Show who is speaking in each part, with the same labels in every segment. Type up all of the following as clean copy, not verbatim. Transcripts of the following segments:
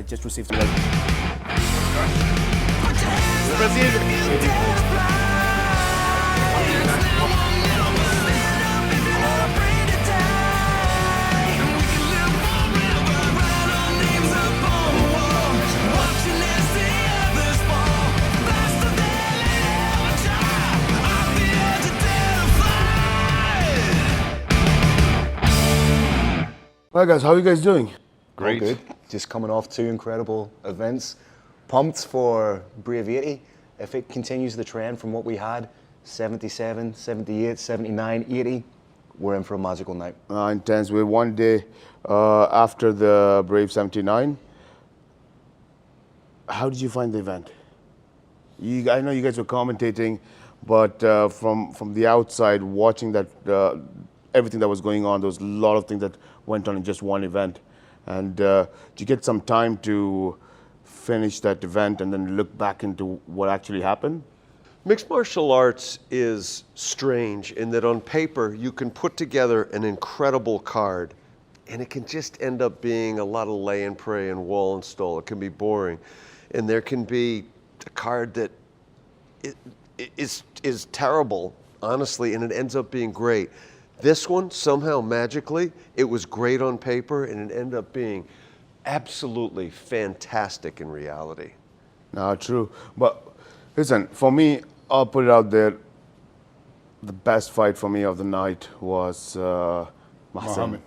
Speaker 1: I just received.
Speaker 2: Well, guys, how are you guys doing?
Speaker 3: Great.
Speaker 4: All good. Just coming off 2 incredible events. Pumped for Brave 80. If it continues the trend from what we had, 77, 78, 79, 80, we're in for a magical night.
Speaker 2: Intense. We're one day after the Brave 79. How did you find the event? I know you guys were commentating, but from the outside, watching that everything that was going on, there was a lot of things that went on in just one event. And did you get some time to finish that event and then look back into what actually happened?
Speaker 3: Mixed martial arts is strange in that on paper you can put together an incredible card and it can just end up being a lot of lay and pray and wall and stall. It can be boring. And there can be a card that is terrible, honestly, and it ends up being great. This one, somehow, magically, it was great on paper, and it ended up being absolutely fantastic in reality.
Speaker 2: No, true. But listen, for me, I'll put it out there, the best fight for me of the night was
Speaker 5: Mohammed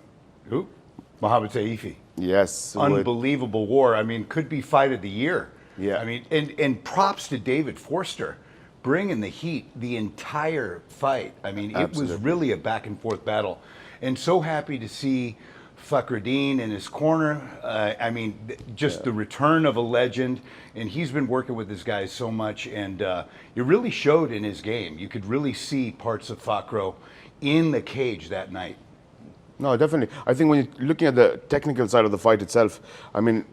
Speaker 5: Shahid.
Speaker 2: Yes.
Speaker 5: Unbelievable war. I mean, could be fight of the year.
Speaker 2: Yeah.
Speaker 5: I mean, and props to David Forster, bringing the heat the entire fight. I mean, it
Speaker 2: Absolutely.
Speaker 5: was really a back and forth battle. And so happy to see Fakhreddin in his corner. I mean, just the return of a legend. And he's been working with his guys so much. And it really showed in his game. You could really see parts of Fakhro in the cage that night.
Speaker 2: No, definitely. I think when you're looking at the technical side of the fight itself, I mean,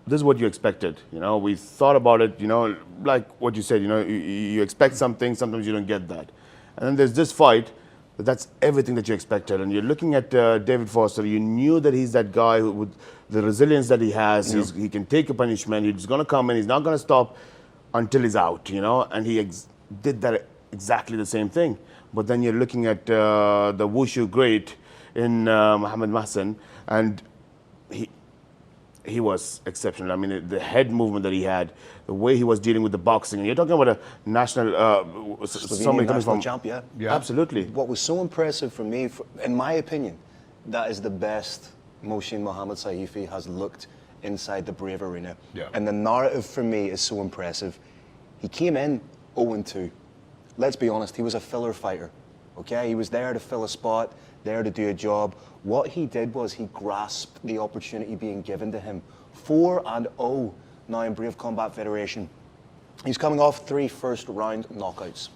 Speaker 2: this is what you expected. You know, we thought about it, you know, like what you said, you know, you expect something, sometimes you don't get that. And then there's this fight, that's everything that you expected. And you're looking at David Foster, you knew that he's that guy who, with the resilience that he has, he can take a punishment, he's going to come in, he's not going to stop until he's out, you know, and he did that exactly the same thing. But then you're looking at the wushu great in Mohammed Mahsen, and he was exceptional. I mean, the head movement that he had, the way he was dealing with the boxing. And you're talking about a national, somebody coming from
Speaker 4: champ, yeah.
Speaker 2: Absolutely.
Speaker 4: What was so impressive for me, in my opinion, that is the best Mohsin Mohammed Shahid has looked inside the Brave Arena.
Speaker 5: Yeah.
Speaker 4: And the narrative for me is so impressive. He came in 0-2. Let's be honest, he was a filler fighter. Okay, he was there to fill a spot, there to do a job. What he did was he grasped the opportunity being given to him. 4-0 now in Brave Combat Federation. He's coming off 3 first-round knockouts.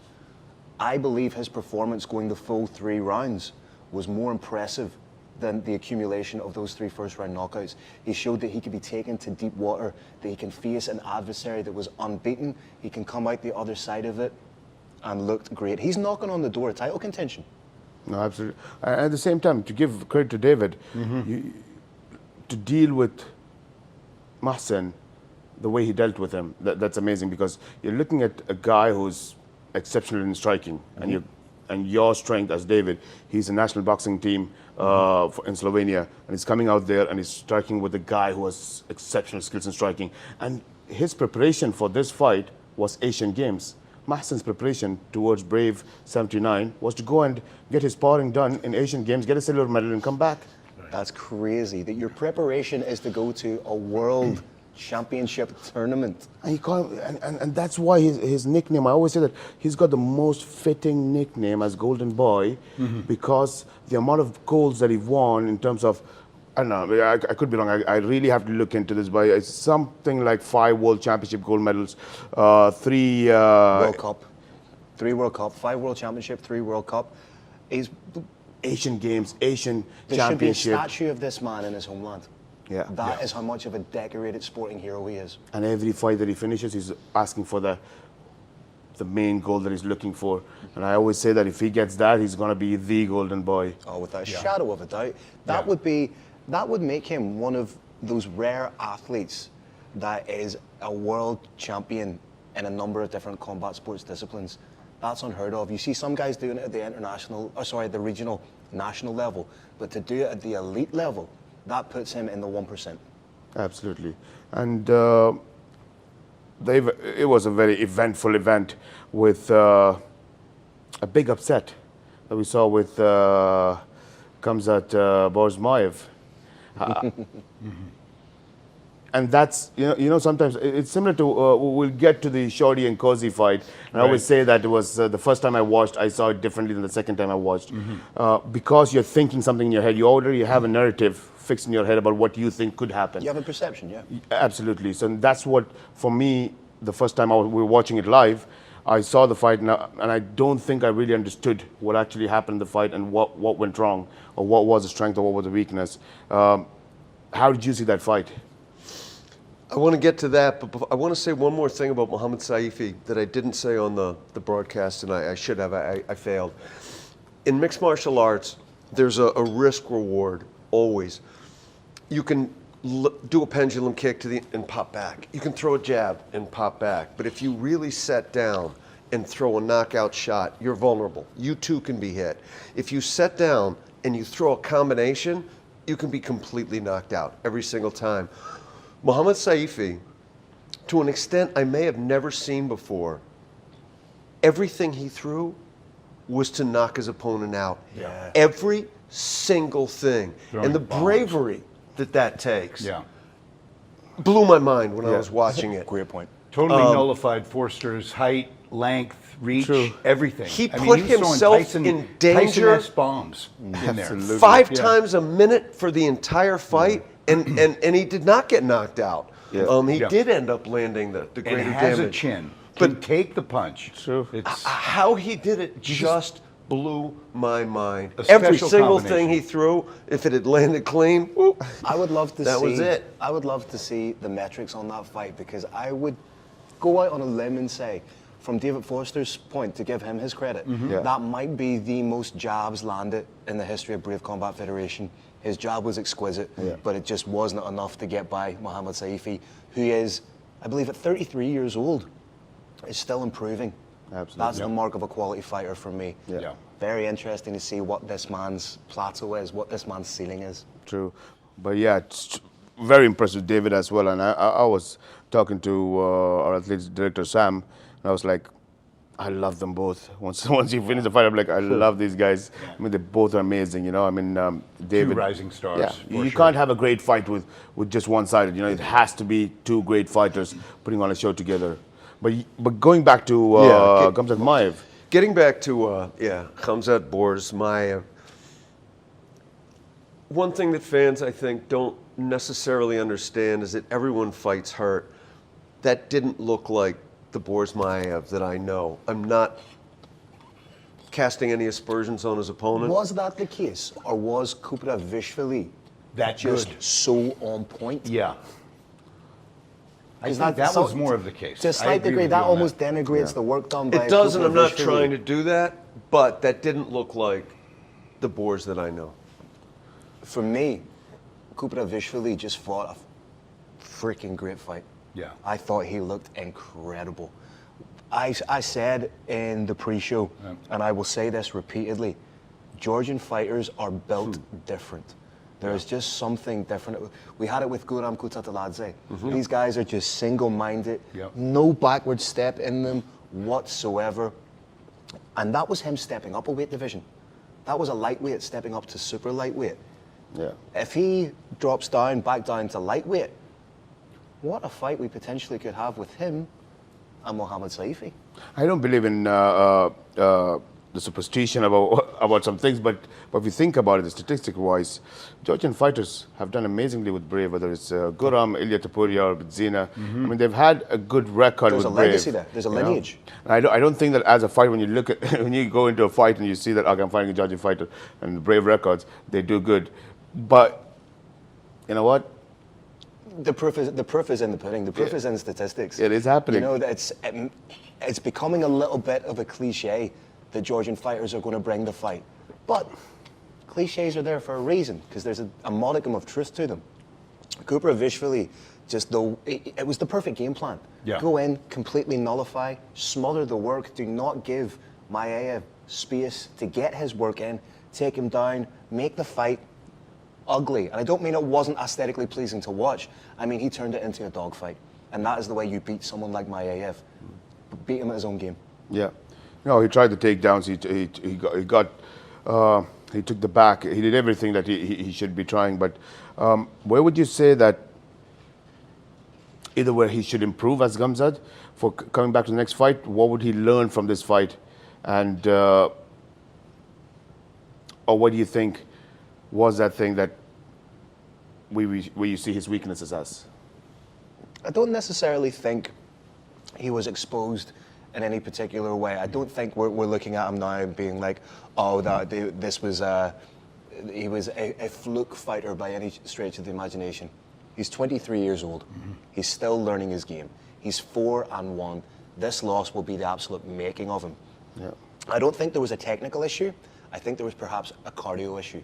Speaker 4: I believe his performance going the full 3 rounds was more impressive than the accumulation of those 3 first-round knockouts. He showed that he could be taken to deep water, that he can face an adversary that was unbeaten. He can come out the other side of it and looked great. He's knocking on the door of title contention.
Speaker 2: No, absolutely. At the same time, to give credit to David, to deal with Mahsen the way he dealt with him, that's amazing, because you're looking at a guy who's exceptional in striking, and your strength as David, he's a national boxing team in Slovenia, and he's coming out there and he's striking with a guy who has exceptional skills in striking. And his preparation for this fight was Asian Games. Mahsen's preparation towards Brave 79 was to go and get his sparring done in Asian Games, get a silver medal, and come back.
Speaker 4: That's crazy, that your preparation is to go to a world championship tournament.
Speaker 2: And that's why his nickname, I always say that he's got the most fitting nickname as Golden Boy, because the amount of golds that he won in terms of, I don't know, I could be wrong, I really have to look into this, but it's something like 5 World Championship gold medals, 3
Speaker 4: World Cup, 3 World Cup, 5 World Championship, 3 World Cup. He's
Speaker 2: Asian Games, Asian
Speaker 4: there
Speaker 2: Championship.
Speaker 4: should be a statue of this man in his homeland.
Speaker 2: Yeah.
Speaker 4: That is how much of a decorated sporting hero he is.
Speaker 2: And every fight that he finishes, he's asking for the main goal that he's looking for. And I always say that if he gets that, he's going to be the Golden Boy.
Speaker 4: Oh, without a shadow of a doubt. That would make him one of those rare athletes that is a world champion in a number of different combat sports disciplines. That's unheard of. You see some guys doing it at the the regional, national level, but to do it at the elite level, that puts him in the 1%.
Speaker 2: Absolutely. And it was a very eventful event with a big upset that we saw with Khamzat Borsmaev. And that's, sometimes it's similar to, we'll get to the Shorty and Nkosi fight. And I always say that it was the first time I watched, I saw it differently than the second time I watched. Because you're thinking something in your head, you already have a narrative fixed in your head about what you think could happen.
Speaker 4: You have a perception, yeah.
Speaker 2: Absolutely. So that's what, for me, the first time we were watching it live, I saw the fight and I don't think I really understood what actually happened in the fight and what went wrong, or what was the strength or what was the weakness. How did you see that fight?
Speaker 3: I want to get to that, but I want to say one more thing about Mohammed Shahid that I didn't say on the broadcast, and I should have. I failed. In mixed martial arts, there's a risk reward always. You can do a pendulum kick and pop back. You can throw a jab and pop back. But if you really set down and throw a knockout shot, you're vulnerable. You too can be hit. If you set down and you throw a combination, you can be completely knocked out every single time. Mohammed Shahid, to an extent I may have never seen before, everything he threw was to knock his opponent out.
Speaker 4: Yeah.
Speaker 3: Every single thing.
Speaker 5: Throwing
Speaker 3: And the
Speaker 5: bombs.
Speaker 3: bravery that takes
Speaker 5: Yeah.
Speaker 3: blew my mind when I was watching it.
Speaker 4: Great point.
Speaker 5: Totally nullified Forster's height, length, reach,
Speaker 2: True.
Speaker 5: everything.
Speaker 3: He
Speaker 5: I mean,
Speaker 3: put
Speaker 5: he was throwing
Speaker 3: himself in danger.
Speaker 5: Tyson-esque bombs in there.
Speaker 2: Absolutely.
Speaker 3: Five times a minute for the entire fight, and he did not get knocked out.
Speaker 2: Yeah.
Speaker 3: He
Speaker 5: Yeah.
Speaker 3: did end up landing the
Speaker 5: And
Speaker 3: greater
Speaker 5: has
Speaker 3: damage.
Speaker 5: a chin. Can take the punch.
Speaker 2: True.
Speaker 5: It's
Speaker 3: How he did it just blew my mind.
Speaker 5: A
Speaker 3: Every
Speaker 5: special
Speaker 3: single thing
Speaker 5: combination.
Speaker 3: he threw, if it had landed clean, whoop,
Speaker 4: I would love to
Speaker 3: That
Speaker 4: see.
Speaker 3: was it.
Speaker 4: I would love to see the metrics on that fight, because I would go out on a limb and say, from David Foster's point, to give him his credit,
Speaker 2: Yeah.
Speaker 4: that might be the most jabs landed in the history of Brave Combat Federation. His jab was exquisite, but it just wasn't enough to get by Mohammed Shahid, who is, I believe, at 33 years old, is still improving.
Speaker 2: Absolutely.
Speaker 4: That's the mark of a quality fighter for me.
Speaker 5: Yeah.
Speaker 4: Very interesting to see what this man's plateau is, what this man's ceiling is.
Speaker 2: True. But yeah, it's very impressed with David as well. And I was talking to our athletics director, Sam, and I was like, I love them both. Once you finish the fight, I'm like, I love these guys. I mean, they both are amazing, I mean, David.
Speaker 5: two rising stars.
Speaker 2: Yeah,
Speaker 5: for
Speaker 2: you
Speaker 5: sure.
Speaker 2: can't have a great fight with just one-sided. It has to be two great fighters putting on a show together. But going back to Khamzat Borsmaev.
Speaker 3: Getting back to, Khamzat Borsmaev, one thing that fans, I think, don't necessarily understand is that everyone fights hurt. That didn't look like the Borsmaev that I know. I'm not casting any aspersions on his opponent.
Speaker 4: Was that the case, or was Vishvili
Speaker 5: That
Speaker 4: just
Speaker 5: good.
Speaker 4: so on point?
Speaker 5: Yeah. I
Speaker 4: Is
Speaker 5: think that
Speaker 4: so-
Speaker 5: was more of the case.
Speaker 4: To a
Speaker 5: I
Speaker 4: slight
Speaker 5: agree
Speaker 4: degree,
Speaker 5: with
Speaker 4: that
Speaker 5: you on
Speaker 4: almost denigrates the work done by
Speaker 3: It does, and I'm not
Speaker 4: Kupavishvili.
Speaker 3: trying to do that, but that didn't look like the Bors that I know.
Speaker 4: For me, Kupavishvili just fought a freaking great fight.
Speaker 5: Yeah.
Speaker 4: I thought he looked incredible. I said in the pre-show, and I will say this repeatedly, Georgian fighters are built different. There's just something different. We had it with Guram Kutataladze. These guys are just single-minded,
Speaker 5: Yep.
Speaker 4: no backward step in them whatsoever. And that was him stepping up a weight division. That was a lightweight stepping up to super lightweight.
Speaker 2: Yeah.
Speaker 4: If he drops down, back down to lightweight, what a fight we potentially could have with him and Mohammed Shahid.
Speaker 2: I don't believe in the superstition about some things, but if you think about it, statistic-wise, Georgian fighters have done amazingly with Brave, whether it's Guram, Ilya Topuria, or Bidzina. I mean, they've had a good record
Speaker 4: There's
Speaker 2: with
Speaker 4: a
Speaker 2: Brave.
Speaker 4: legacy there. There's a
Speaker 2: you know?
Speaker 4: lineage.
Speaker 2: And I don't think that as a fight, when you look at when you go into a fight and you see that, okay, I'm fighting a Georgian fighter and the Brave records, they do good. But you know what?
Speaker 4: The proof is in the pudding. The proof is in statistics.
Speaker 2: It is happening.
Speaker 4: You know, that it's becoming a little bit of a cliche that Georgian fighters are going to bring the fight. But cliches are there for a reason, because there's a modicum of truth to them. Kupravishvili, it was the perfect game plan.
Speaker 5: Yeah.
Speaker 4: Go in, completely nullify, smother the work, do not give Maiev space to get his work in, take him down, make the fight ugly. And I don't mean it wasn't aesthetically pleasing to watch. I mean, he turned it into a dogfight. And that is the way you beat someone like Maiev. Beat him at his own game.
Speaker 2: Yeah. No, he tried the takedowns. He took the back. He did everything that he should be trying. But where would you say that either where he should improve as Gamzat for coming back to the next fight? What would he learn from this fight? And or what do you think was that thing that where you see his weaknesses as?
Speaker 4: I don't necessarily think he was exposed in any particular way. I don't think we're looking at him now and being like, oh, this was he was a fluke fighter by any stretch of the imagination. He's 23 years old. Mm-hmm. He's still learning his game. He's 4-1. This loss will be the absolute making of him.
Speaker 2: Yeah.
Speaker 4: I don't think there was a technical issue. I think there was perhaps a cardio issue.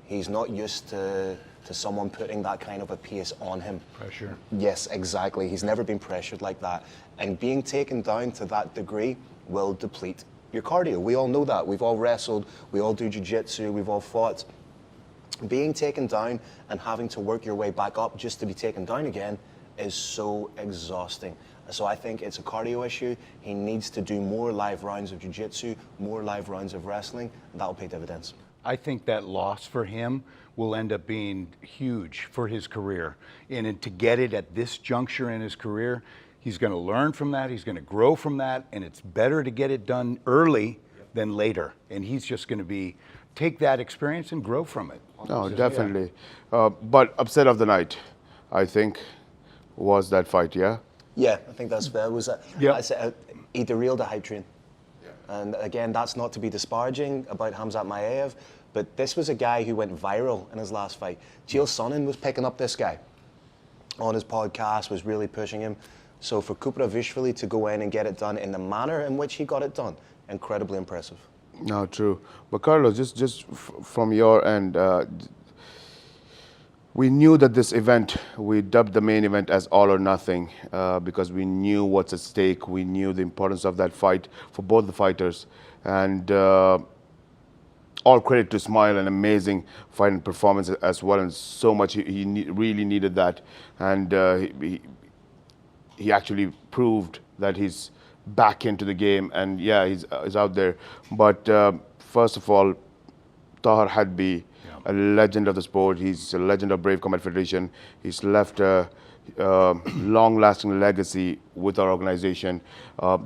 Speaker 4: He's not used to someone putting that kind of a pace on him.
Speaker 5: Pressure.
Speaker 4: Yes, exactly. He's never been pressured like that. And being taken down to that degree will deplete your cardio. We all know that. We've all wrestled. We all do jiu-jitsu. We've all fought. Being taken down and having to work your way back up just to be taken down again is so exhausting. So I think it's a cardio issue. He needs to do more live rounds of jiu-jitsu, more live rounds of wrestling, and that'll pay dividends.
Speaker 5: I think that loss for him will end up being huge for his career. And to get it at this juncture in his career, he's going to learn from that, he's going to grow from that, and it's better to get it done early than later. And he's just going to take that experience and grow from it.
Speaker 2: No, definitely. Yeah. But upset of the night, I think, was that fight, yeah?
Speaker 4: Yeah, I think that's fair. He derailed a hype train. And again, that's not to be disparaging about Khamzat Maiev, but this was a guy who went viral in his last fight. Chael Sonnen was picking up this guy on his podcast, was really pushing him. So for Kupravishvili to go in and get it done in the manner in which he got it done, incredibly impressive.
Speaker 2: No, true. But Carlos, just from your end, we knew that this event, we dubbed the main event as All or Nothing because we knew what's at stake. We knew the importance of that fight for both the fighters. And all credit to Smile, an amazing fight and performance as well. And so much, he really needed that. And he actually proved that he's back into the game. And yeah, he's out there. But first of all, Tahar Hadbi, a legend of the sport. He's a legend of Brave Combat Federation. He's left a long-lasting legacy with our organization.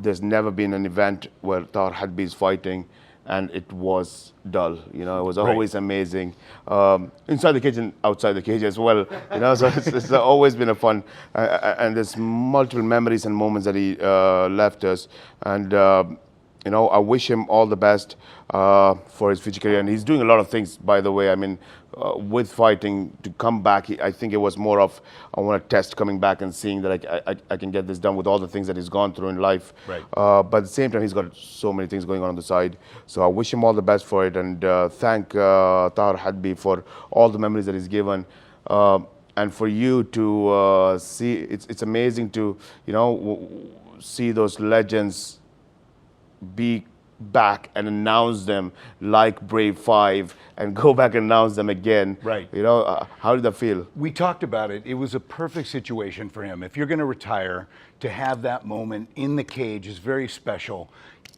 Speaker 2: There's never been an event where Tahar Hadbi is fighting and it was dull. You know, it was always amazing. Inside the cage and outside the cage as well. You know, so it's always been a fun. And there's multiple memories and moments that he left us. And you know, I wish him all the best for his future career. And he's doing a lot of things, by the way. I mean, with fighting, to come back, I think it was more of, I want to test coming back and seeing that I can get this done with all the things that he's gone through in life. Right. But at the same time, he's got so many things going on the side. So I wish him all the best for it. And thank Tahar Hadbi for all the memories that he's given. And for you to see, it's amazing to, you know, see those legends be back and announce them like Brave 5 and go back and announce them again. Right. You know, how did that feel?
Speaker 5: We talked about it. It was a perfect situation for him. If you're going to retire, to have that moment in the cage is very special.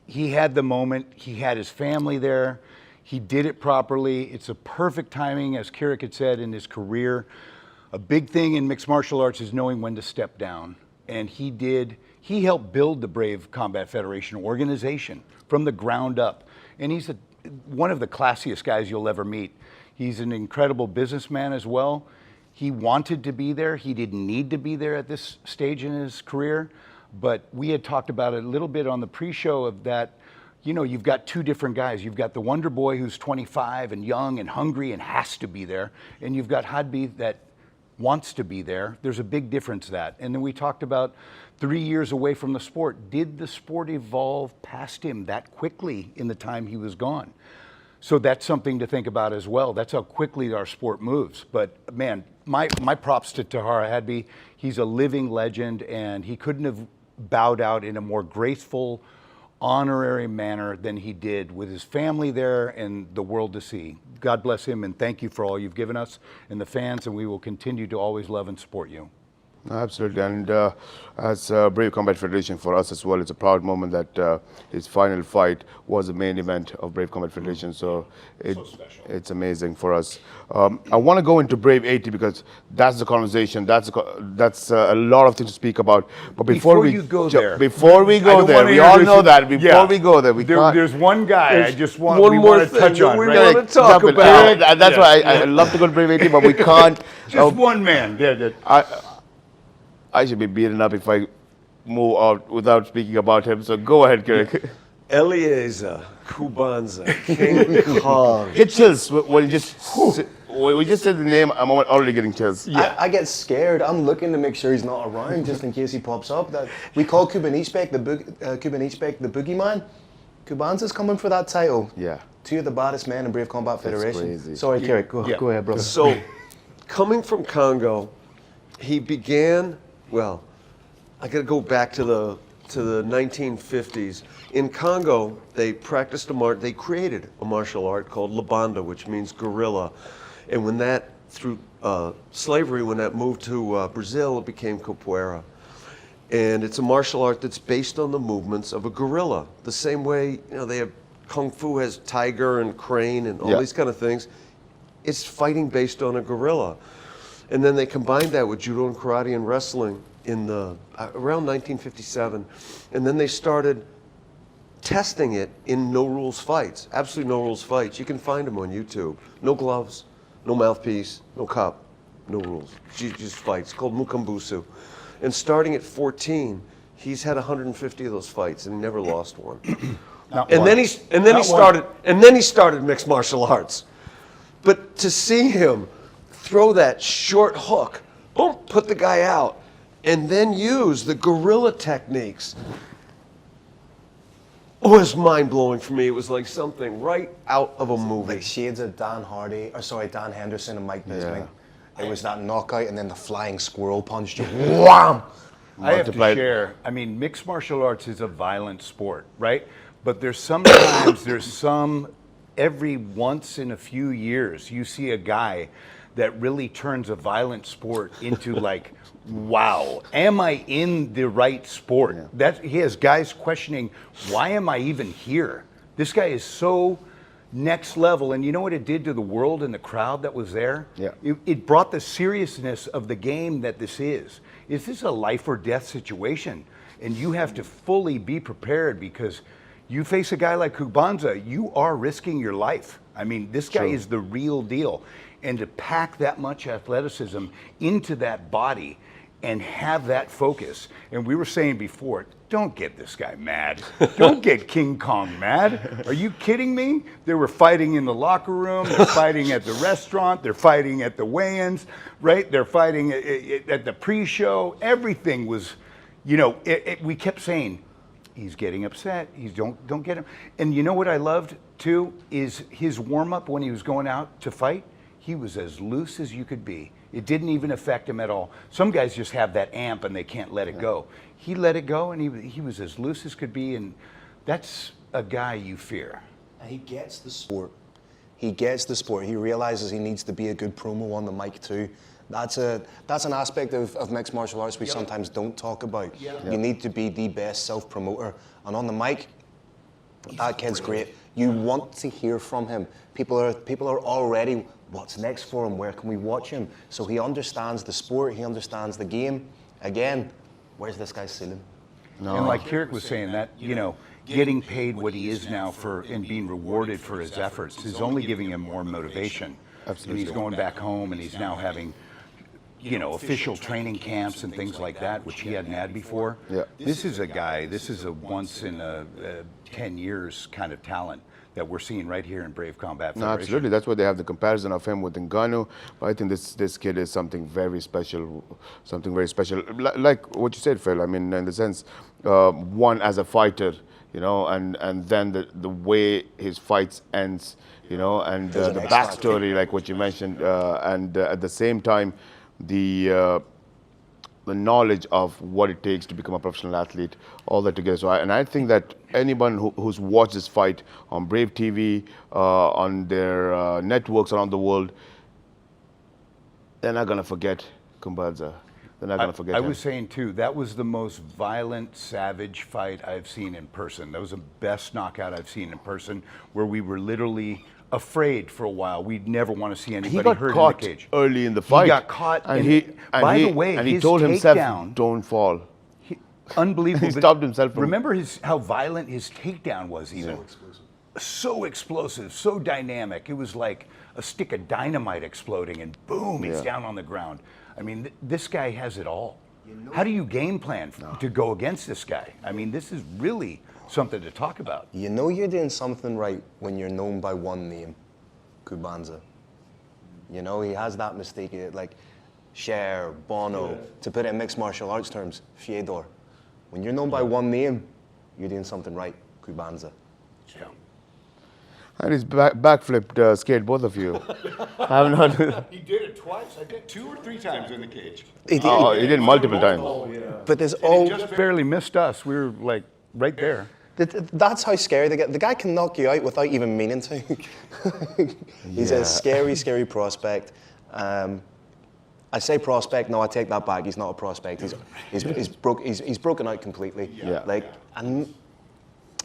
Speaker 5: He had the moment. He had his family there. He did it properly. It's a perfect timing, as Kirik had said, in his career. A big thing in mixed martial arts is knowing when to step down. And he did. He helped build the Brave Combat Federation organization from the ground up. And he's one of the classiest guys you'll ever meet. He's an incredible businessman as well. He wanted to be there. He didn't need to be there at this stage in his career. But we had talked about it a little bit on the pre-show of that, you know, you've got two different guys. You've got the Wonder Boy who's 25 and young and hungry and has to be there. And you've got Hadbi that wants to be there. There's a big difference that. And then we talked about 3 years away from the sport. Did the sport evolve past him that quickly in the time he was gone? So that's something to think about as well. That's how quickly our sport moves. But man, my props to Tahara Hadby. He's a living legend, and he couldn't have bowed out in a more graceful, honorary manner than he did, with his family there and the world to see. God bless him, and thank you for all you've given us and the fans, and we will continue to always love and support you.
Speaker 2: Absolutely, and as Brave Combat Federation, for us as well, it's a proud moment that his final fight was the main event of Brave Combat Federation. So it's amazing for us. I want to go into Brave 80 because that's the conversation. That's a lot of things to speak about. But before we
Speaker 5: go there,
Speaker 2: we all know that. Before we go there,
Speaker 5: there's one guy I just want
Speaker 3: one more
Speaker 5: to
Speaker 3: thing
Speaker 5: touch on.
Speaker 3: we
Speaker 5: Right?
Speaker 3: want to talk about.
Speaker 2: And that's why I love to go to Brave 80, but we can't.
Speaker 5: Just one man.
Speaker 2: I should be beaten up if I move out without speaking about him. So go ahead, Kirik.
Speaker 3: Eliezer Kubanza, King Kong.
Speaker 2: Get chills when you when we just said the name. I'm already getting chills.
Speaker 4: I get scared. I'm looking to make sure he's not around just in case he pops up. That we call Kuban Ishbek the boogeyman. Kubanza's coming for that title.
Speaker 2: Yeah.
Speaker 4: Two of the baddest men in Brave Combat Federation.
Speaker 2: Crazy.
Speaker 4: Sorry, Kirik. Go ahead, brother.
Speaker 3: So, coming from Congo, he began. Well, I got to go back to the 1950s. In Congo, they practiced they created a martial art called Labanda, which means gorilla. And when that, through slavery, when that moved to Brazil, it became capoeira. And it's a martial art that's based on the movements of a gorilla. The same way, they have Kung Fu has tiger and crane and all these kind of things. It's fighting based on a gorilla. And then they combined that with judo and karate and wrestling in around 1957. And then they started testing it in no-rules fights, absolutely no-rules fights. You can find them on YouTube. No gloves, no mouthpiece, no cup, no rules. Just fights, called Mukambusu. And starting at 14, he's had 150 of those fights and never lost one. Then he started mixed martial arts. But to see him throw that short hook, boom, put the guy out, and then use the guerrilla techniques was mind-blowing for me. It was like something right out of a movie.
Speaker 4: Like shades of Dan Henderson and Mike Bisping. It was that knockout and then the flying squirrel punch. Just wham!
Speaker 5: I have to share. I mean, mixed martial arts is a violent sport, right? But every once in a few years, you see a guy that really turns a violent sport into like, wow, am I in the right sport? He has guys questioning, why am I even here? This guy is so next level, and you know what it did to the world and the crowd that was there?
Speaker 2: Yeah.
Speaker 5: It brought the seriousness of the game that this is. This is a life or death situation, and you have to fully be prepared because you face a guy like Kubanza, you are risking your life. I mean, this guy is the real deal. And to pack that much athleticism into that body and have that focus. And we were saying before, don't get this guy mad. Don't get King Kong mad. Are you kidding me? They were fighting in the locker room. They're fighting at the restaurant. They're fighting at the weigh-ins, right? They're fighting at the pre-show. Everything was, we kept saying, he's getting upset. Don't get him. And you know what I loved too is his warm-up when he was going out to fight. He was as loose as you could be. It didn't even affect him at all. Some guys just have that amp and they can't let it go. He let it go and he was as loose as could be, and that's a guy you fear.
Speaker 4: And he gets the sport. He realizes he needs to be a good promo on the mic too. That's an aspect of mixed martial arts we sometimes don't talk about. You need to be the best self-promoter. And on the mic, that kid's great. You want to hear from him. People are already, what's next for him? Where can we watch him? So he understands the sport. He understands the game. Again, where's this guy's ceiling?
Speaker 5: No. And like Kirik was saying, that getting paid what he is now and being rewarded for his efforts is only giving him more motivation. Absolutely. And he's going back home and he's now having official training camps and things like that, which he hadn't had before.
Speaker 2: Yeah.
Speaker 5: This is a once in a 10 years kind of talent that we're seeing right here in Brave Combat Federation.
Speaker 2: No, absolutely. That's why they have the comparison of him with Ngannou. But I think this kid is something very special, Like what you said, Phil. I mean, in the sense, one as a fighter, and then the way his fights ends and
Speaker 4: There's
Speaker 2: the
Speaker 4: an X factor.
Speaker 2: backstory, like what you mentioned, and at the same time, the knowledge of what it takes to become a professional athlete, all that together. So, I think that anyone who's watched this fight on Brave TV, on their networks around the world, they're not gonna forget Kumbaza. They're not gonna forget
Speaker 5: I
Speaker 2: him.
Speaker 5: was saying too, that was the most violent, savage fight I've seen in person. That was the best knockout I've seen in person, where we were literally afraid for a while. We'd never want to see anybody
Speaker 2: He got
Speaker 5: hurt
Speaker 2: caught
Speaker 5: in the cage.
Speaker 2: early in the fight.
Speaker 5: He got caught,
Speaker 2: and
Speaker 5: by the way,
Speaker 2: he
Speaker 5: his
Speaker 2: told himself,
Speaker 5: takedown-
Speaker 2: "Don't fall."
Speaker 5: Unbelievable.
Speaker 2: He
Speaker 5: But
Speaker 2: stopped himself from-
Speaker 5: remember how violent his takedown was even. So explosive, so dynamic. It was like a stick of dynamite exploding and boom, he's down on the ground. I mean, this guy has it all. How do you game plan to go against this guy? I mean, this is really something to talk about.
Speaker 4: You know you're doing something right when you're known by one name, Kubanza. He has that mistake, like Cher, Bono, to put it in mixed martial arts terms, Fyodor. When you're known by one name, you're doing something right, Kubanza.
Speaker 5: Yeah.
Speaker 2: And he's backflipped, scared both of you. I have not.
Speaker 5: He did it twice, I think 2 or 3 times in the cage.
Speaker 2: He did multiple times.
Speaker 4: But there's always...
Speaker 5: Just barely missed us. We were like right there.
Speaker 4: That's how scary they get. The guy can knock you out without even meaning to. He's a scary, scary prospect. I say prospect, no, I take that back. He's not a prospect. He's broken out completely.
Speaker 2: Yeah.
Speaker 4: And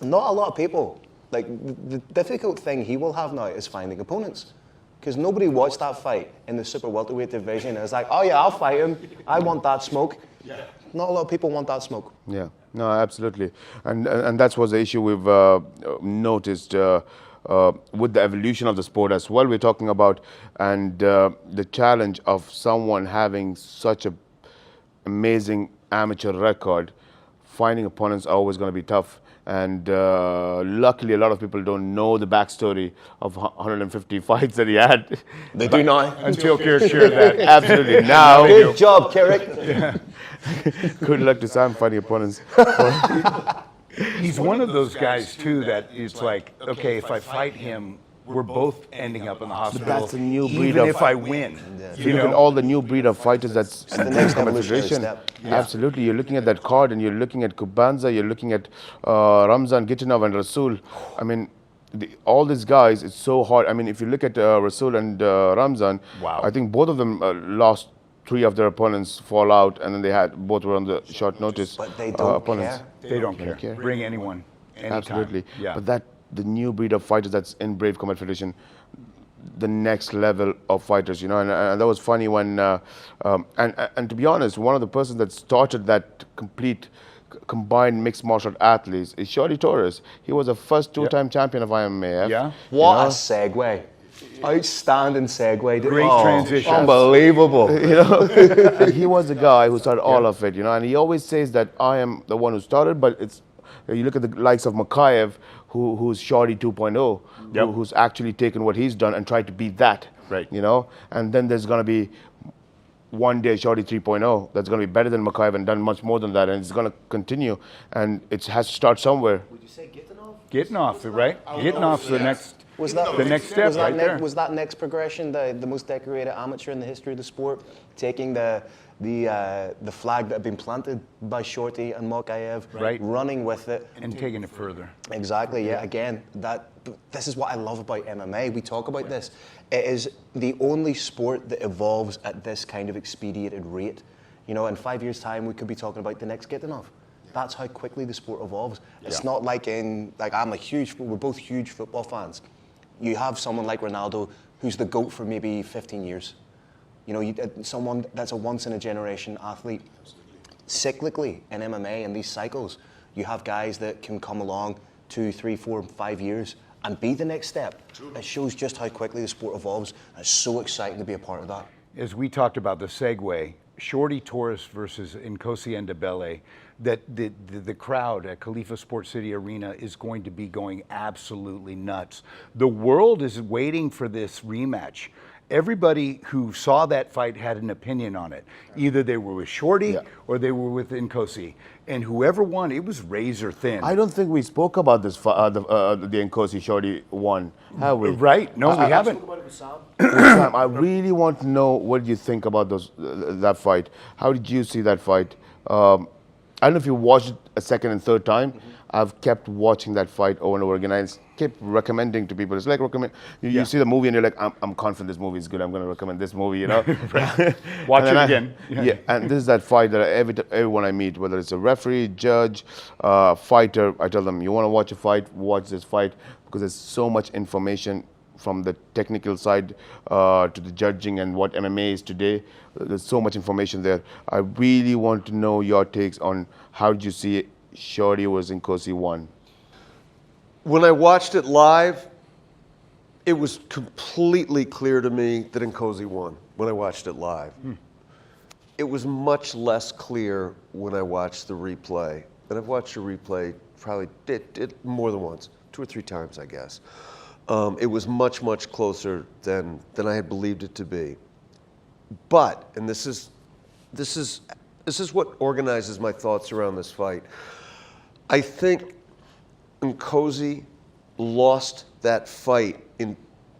Speaker 4: not a lot of people. The difficult thing he will have now is finding opponents. Because nobody watched that fight in the super welterweight division. It's like, oh yeah, I'll fight him. I want that smoke. Yeah. Not a lot of people want that smoke.
Speaker 2: Yeah, no, absolutely. And that was the issue we've noticed with the evolution of the sport as well we're talking about, and the challenge of someone having such a amazing amateur record. Finding opponents are always going to be tough. And luckily, a lot of people don't know the backstory of 150 fights that he had.
Speaker 4: They do not.
Speaker 5: Until Kirik shared that.
Speaker 2: Absolutely. Now,
Speaker 4: Good job, Kirik.
Speaker 2: good luck to Sam finding opponents.
Speaker 5: He's one of those guys too that it's like, okay, if I fight him, we're both ending up in the hospital.
Speaker 2: That's a new breed
Speaker 5: even
Speaker 2: of-
Speaker 5: if I win.
Speaker 2: You look at all the new breed of fighters that's in
Speaker 4: the
Speaker 2: the
Speaker 4: next
Speaker 2: Combat
Speaker 4: evolutionary
Speaker 2: Federation.
Speaker 4: step.
Speaker 2: Absolutely. You're looking at that card and you're looking at Kubanza, you're looking at Ramzan, Gitinov and Rasul. I mean, all these guys, it's so hard. I mean, if you look at Rasul and Ramzan,
Speaker 5: Wow.
Speaker 2: I think both of them lost 3 of their opponents fall out, and then both were on the short notice.
Speaker 4: But they don't
Speaker 2: opponents.
Speaker 4: care.
Speaker 5: They don't care.
Speaker 2: care.
Speaker 5: Bring anyone, anytime.
Speaker 2: Absolutely.
Speaker 5: Yeah.
Speaker 2: But the new breed of fighters that's in Brave Combat Federation, the next level of fighters, and that was funny when, and to be honest, one of the persons that started that complete combined mixed martial art athletes is Shorty Torres. He was the first 2-time champion of IMAF.
Speaker 5: Yeah.
Speaker 4: What a segue. Outstanding segue.
Speaker 5: Great transition.
Speaker 4: Unbelievable.
Speaker 2: And he was the guy who started all of it, and he always says that I am the one who started, but you look at the likes of Makayev, who's Shorty 2.0, who's actually taken what he's done and tried to beat that.
Speaker 5: Right.
Speaker 2: And then there's going to be one day Shorty 3.0 that's going to be better than Makayev and done much more than that, and it's going to continue, and it has to start somewhere.
Speaker 4: Would you say Gitinov?
Speaker 5: Getting right? Getting off the next.
Speaker 4: The
Speaker 5: next step right there.
Speaker 4: Was that next progression the most decorated amateur in the history of the sport? Taking the flag that had been planted by Shorty and Makayev,
Speaker 5: Right.
Speaker 4: running with it.
Speaker 5: And taking it further.
Speaker 4: Exactly, yeah. Again, this is what I love about MMA. We talk about this. It is the only sport that evolves at this kind of expedited rate. In 5 years' time, we could be talking about the next Gitinov. That's how quickly the sport evolves. It's not like we're both huge football fans. You have someone like Ronaldo who's the GOAT for maybe 15 years. Someone that's a once-in-a-generation athlete. Cyclically in MMA and these cycles, you have guys that can come along 2, 3, 4, 5 years and be the next step. It shows just how quickly the sport evolves. It's so exciting to be a part of that.
Speaker 5: As we talked about the segue, Shorty Torres versus Nkosi Ndebele, that the crowd at Khalifa Sports City Arena is going to be going absolutely nuts. The world is waiting for this rematch. everybody who saw that fight had an opinion on it. Either they were with Shorty or they were with Nkosi. And whoever won, it was razor thin.
Speaker 2: I don't think we spoke about this, the Nkosi Shorty one, have we?
Speaker 5: Right? No, we haven't.
Speaker 2: Sam, I really want to know what you think about that fight. How did you see that fight? I don't know if you watched it a second and third time. I've kept watching that fight over and over again. I kept recommending to people. It's like you see the movie and you're like, I'm confident this movie is good. I'm going to recommend this movie, you know.
Speaker 5: Watch it again.
Speaker 2: Yeah, and this is that fight that everyone I meet, whether it's a referee, judge, fighter, I tell them, you want to watch a fight, watch this fight, because there's so much information from the technical side to the judging and what MMA is today. There's so much information there. I really want to know your takes on how did you see it. Shorty was Nkosi won.
Speaker 3: When I watched it live, it was completely clear to me that Nkosi won when I watched it live. It was much less clear when I watched the replay. And I've watched the replay probably more than once, 2 or 3 times, I guess. It was much, much closer than I had believed it to be. But, and this is what organizes my thoughts around this fight. I think Nkosi lost that fight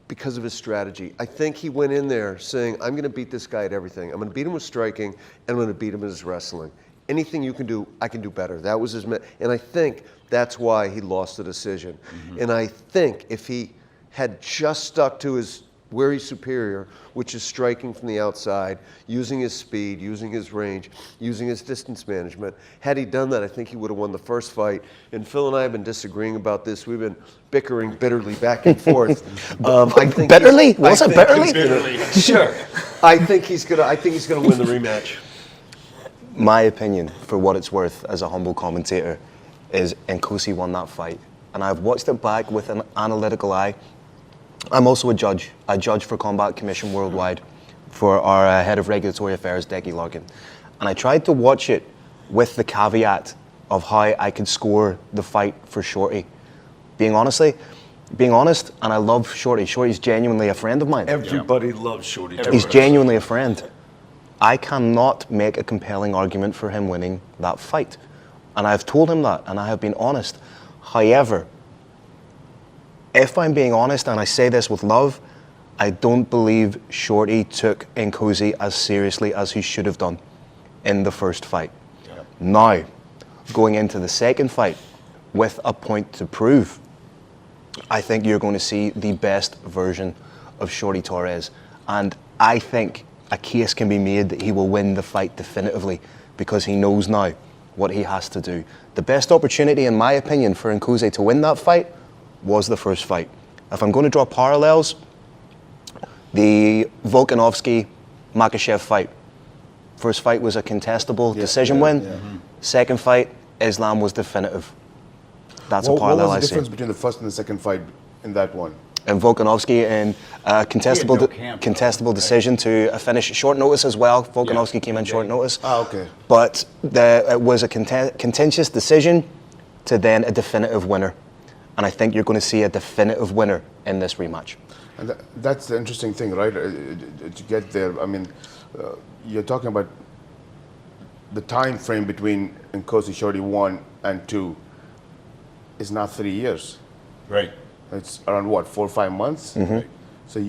Speaker 3: because of his strategy. I think he went in there saying, I'm going to beat this guy at everything. I'm going to beat him with striking, and I'm going to beat him at his wrestling. Anything you can do, I can do better. That was his, and I think that's why he lost the decision. And I think if he had just stuck to where he's superior, which is striking from the outside, using his speed, using his range, using his distance management. Had he done that, I think he would have won the first fight. And Phil and I have been disagreeing about this. We've been bickering bitterly back and forth. I think
Speaker 4: bitterly? Was it bitterly?
Speaker 3: Bitterly. Sure. I think he's gonna win the rematch.
Speaker 4: My opinion, for what it's worth, as a humble commentator, is Nkosi won that fight. And I've watched it back with an analytical eye. I'm also a judge. I judge for Combat Commission Worldwide for our head of regulatory affairs, Decky Logan. And I tried to watch it with the caveat of how I could score the fight for Shorty. Being honest, and I love Shorty. Shorty's genuinely a friend of mine.
Speaker 3: Everybody loves Shorty Torres.
Speaker 4: He's genuinely a friend. I cannot make a compelling argument for him winning that fight. And I've told him that, and I have been honest. However, if I'm being honest, and I say this with love, I don't believe Shorty took Nkosi as seriously as he should have done in the first fight. Yeah. Now, going into the second fight with a point to prove, I think you're going to see the best version of Shorty Torres. And I think a case can be made that he will win the fight definitively because he knows now what he has to do. The best opportunity, in my opinion, for Nkosi to win that fight was the first fight. If I'm going to draw parallels, the Volkanovski-Makhachev fight. First fight was a contestable decision win. Second fight, Islam was definitive. That's a parallel I see.
Speaker 2: What was the difference between the first and the second fight in that one?
Speaker 4: And Volkanovski in contestable decision to a finish short notice as well. Volkanovski came in short notice.
Speaker 2: Okay.
Speaker 4: But it was a contentious decision to then a definitive winner. And I think you're going to see a definitive winner in this rematch.
Speaker 2: And that's the interesting thing, right? To get there, I mean, you're talking about the time frame between Nkosi Shorty 1 and 2 is now 3 years.
Speaker 5: Right.
Speaker 2: It's around what, 4 or 5 months? Right. So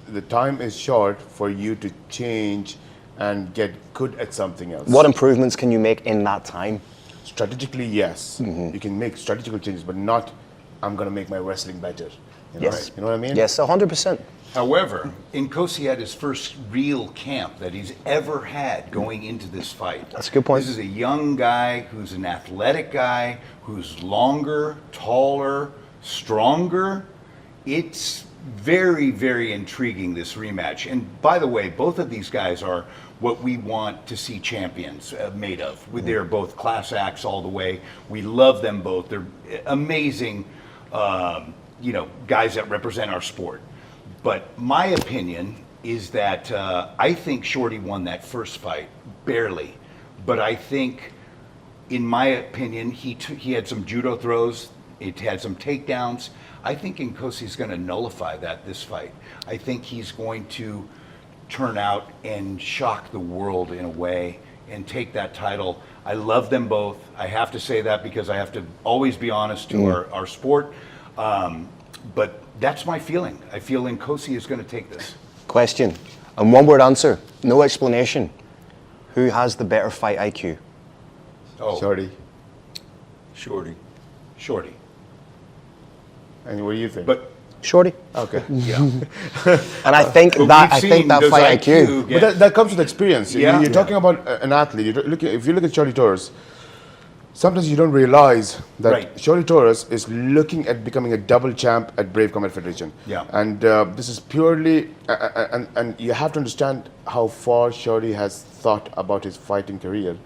Speaker 2: the time is short for you to change and get good at something else.
Speaker 4: What improvements can you make in that time?
Speaker 2: Strategically, yes. You can make strategical changes, but not, I'm going to make my wrestling better. You know,
Speaker 4: Yes.
Speaker 2: You know what I mean?
Speaker 4: Yes, 100%.
Speaker 5: However, Nkosi had his first real camp that he's ever had going into this fight.
Speaker 4: That's a good point.
Speaker 5: This is a young guy who's an athletic guy, who's longer, taller, stronger. It's very, very intriguing, this rematch. And by the way, both of these guys are what we want to see champions made of. They're both class acts all the way. We love them both. They're amazing, guys that represent our sport. But my opinion is that I think Shorty won that first fight, barely. But I think, in my opinion, he had some judo throws It had some takedowns. I think Nkosi's going to nullify this fight. I think he's going to turn out and shock the world in a way and take that title. I love them both. I have to say that because I have to always be honest to our sport. But that's my feeling. I feel Nkosi is going to take this.
Speaker 4: Question, and one word answer, no explanation. Who has the better fight IQ?
Speaker 5: Oh,
Speaker 2: Shorty.
Speaker 5: Shorty.
Speaker 2: And what do you think?
Speaker 5: But
Speaker 4: Shorty.
Speaker 2: okay.
Speaker 5: yeah,
Speaker 4: And I think
Speaker 5: But
Speaker 4: that
Speaker 5: we've seen those
Speaker 4: fight IQ.
Speaker 2: But that comes with experience.
Speaker 5: Yeah.
Speaker 2: You're talking about an athlete. If you look at Shorty Torres, sometimes you don't realize that
Speaker 5: Right.
Speaker 2: Shorty Torres is looking at becoming a double champ at Brave Combat Federation.
Speaker 5: Yeah.
Speaker 2: And this is purely, and you have to understand how far Shorty has thought about his fighting career.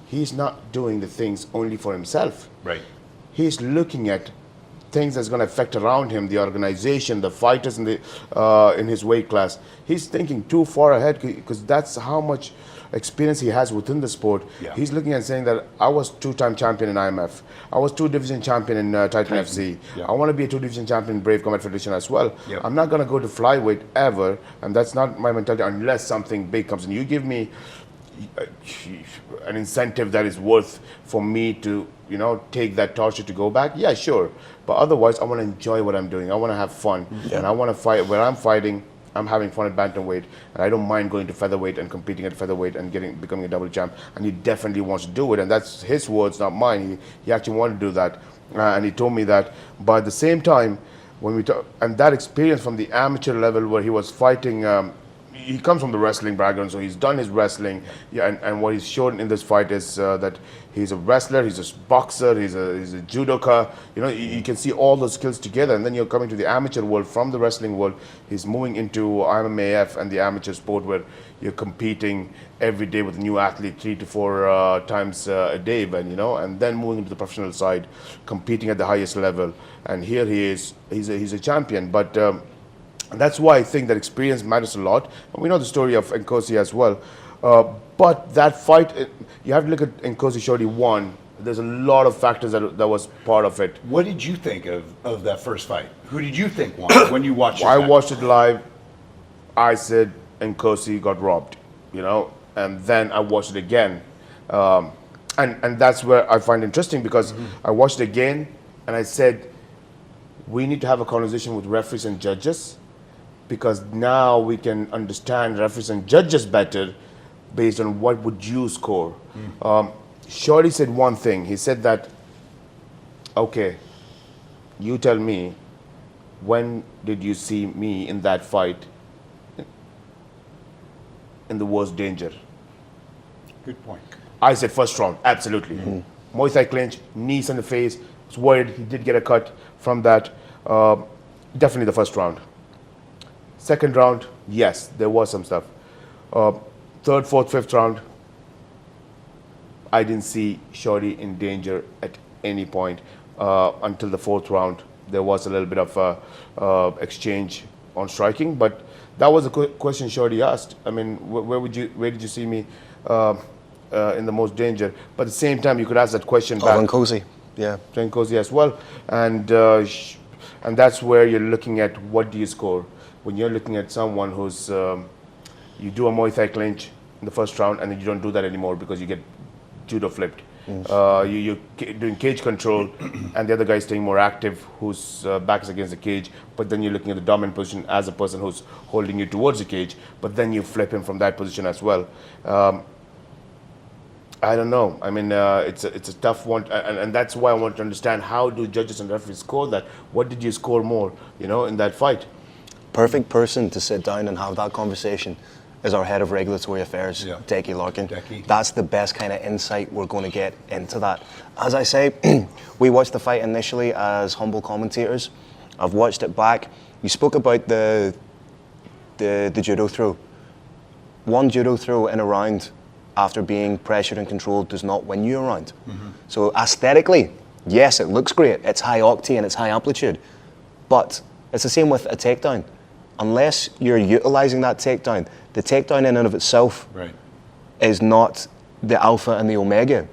Speaker 2: He's not doing the things only for himself.
Speaker 5: right.
Speaker 2: He's looking at things that's going to affect around him, the organization, the fighters in his weight class. He's thinking too far ahead because that's how much experience he has within the sport.
Speaker 5: Yeah.
Speaker 2: He's looking at saying that I was two-time champion in IMF. I was two-division champion in Titan FC.
Speaker 5: Yeah.
Speaker 2: I want to be a two-division champion in Brave Combat Federation as well.
Speaker 5: Yep.
Speaker 2: I'm not going to go to flyweight ever, and that's not my mentality unless something big comes in. You give me an incentive that is worth for me to, take that torture to go back, yeah, sure. But otherwise, I want to enjoy what I'm doing. I want to have fun. And I want to fight. Where I'm fighting, I'm having fun at bantamweight. And I don't mind going to featherweight and competing at featherweight and becoming a double champ. And he definitely wants to do it. And that's his words, not mine. He actually wanted to do that. And he told me that. But at the same time, when we talk, and that experience from the amateur level where he was fighting, he comes from the wrestling background, so he's done his wrestling. Yeah, and what he's shown in this fight is that he's a wrestler, he's a boxer, he's a judoka. You can see all those skills together, and then you're coming to the amateur world from the wrestling world. He's moving into IMMAF and the amateur sport where you're competing every day with a new athlete 3 to 4 times a day, and then moving into the professional side, competing at the highest level. And here he is, he's a champion, but. And that's why I think that experience matters a lot. And we know the story of Nkosi as well. But that fight, you have to look at Nkosi Shorty 1. There's a lot of factors that was part of it.
Speaker 5: What did you think of that first fight? Who did you think won when you watched it?
Speaker 2: I watched it live. I said Nkosi got robbed, and then I watched it again. And that's where I find interesting because I watched it again and I said, we need to have a conversation with referees and judges, because now we can understand referees and judges better based on what would you score. Shorty said one thing. He said that, okay, you tell me, when did you see me in that fight in the worst danger?
Speaker 5: Good point.
Speaker 2: I said first round, absolutely. Muay Thai clinch, knees in the face. Was worried he did get a cut from that. Definitely the first round. Second round, yes, there was some stuff. Third, fourth, fifth round, I didn't see Shorty in danger at any point until the fourth round. There was a little bit of exchange on striking, but that was a question Shorty asked. I mean, where did you see me in the most danger? But at the same time, you could ask that question back.
Speaker 4: Nkosi, yeah.
Speaker 2: To Nkosi as well, and that's where you're looking at what do you score. When you're looking at someone who's, you do a Muay Thai clinch in the first round and then you don't do that anymore because you get judo flipped. You're doing cage control and the other guy is staying more active, whose back is against the cage, but then you're looking at the dominant position as a person who's holding you towards the cage, but then you flip him from that position as well. I don't know. I mean, it's a tough one, and that's why I want to understand, how do judges and referees score that? What did you score more, in that fight?
Speaker 4: Perfect person to sit down and have that conversation is our head of regulatory affairs,
Speaker 5: Yeah.
Speaker 4: Decky Larkin.
Speaker 5: Decky.
Speaker 4: That's the best kind of insight we're going to get into that. As I say, we watched the fight initially as humble commentators. I've watched it back. You spoke about the judo throw. One judo throw in a round after being pressured and controlled does not win you a round. So aesthetically, yes, it looks great. It's high octane, it's high amplitude. But it's the same with a takedown. Unless you're utilizing that takedown, the takedown in and of itself
Speaker 5: Right.
Speaker 4: is not the alpha and the omega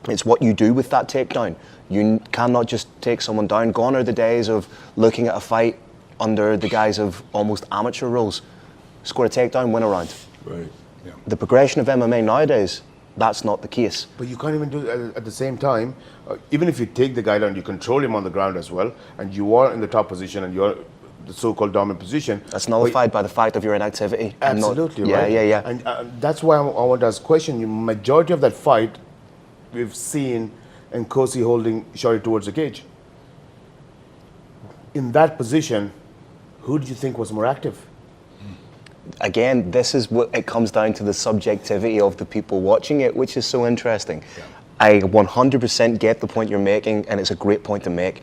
Speaker 4: It's what you do with that takedown. You cannot just take someone down. Gone are the days of looking at a fight under the guise of almost amateur rules. Score a takedown, win a round.
Speaker 2: Right.
Speaker 5: Yeah.
Speaker 4: The progression of MMA nowadays, that's not the case.
Speaker 2: But you can't even do it at the same time. Even if you take the guy down, you control him on the ground as well, and you are in the top position and you're the so-called dominant position.
Speaker 4: That's nullified by the fact of your inactivity.
Speaker 2: Absolutely,
Speaker 4: yeah,
Speaker 2: right?
Speaker 4: Yeah.
Speaker 2: And that's why I want to ask a question. The majority of that fight, we've seen Nkosi holding Shorty towards the cage. In that position, who do you think was more active?
Speaker 4: Again, this is what it comes down to, the subjectivity of the people watching it, which is so interesting.
Speaker 5: Yeah.
Speaker 4: I 100% get the point you're making, and it's a great point to make.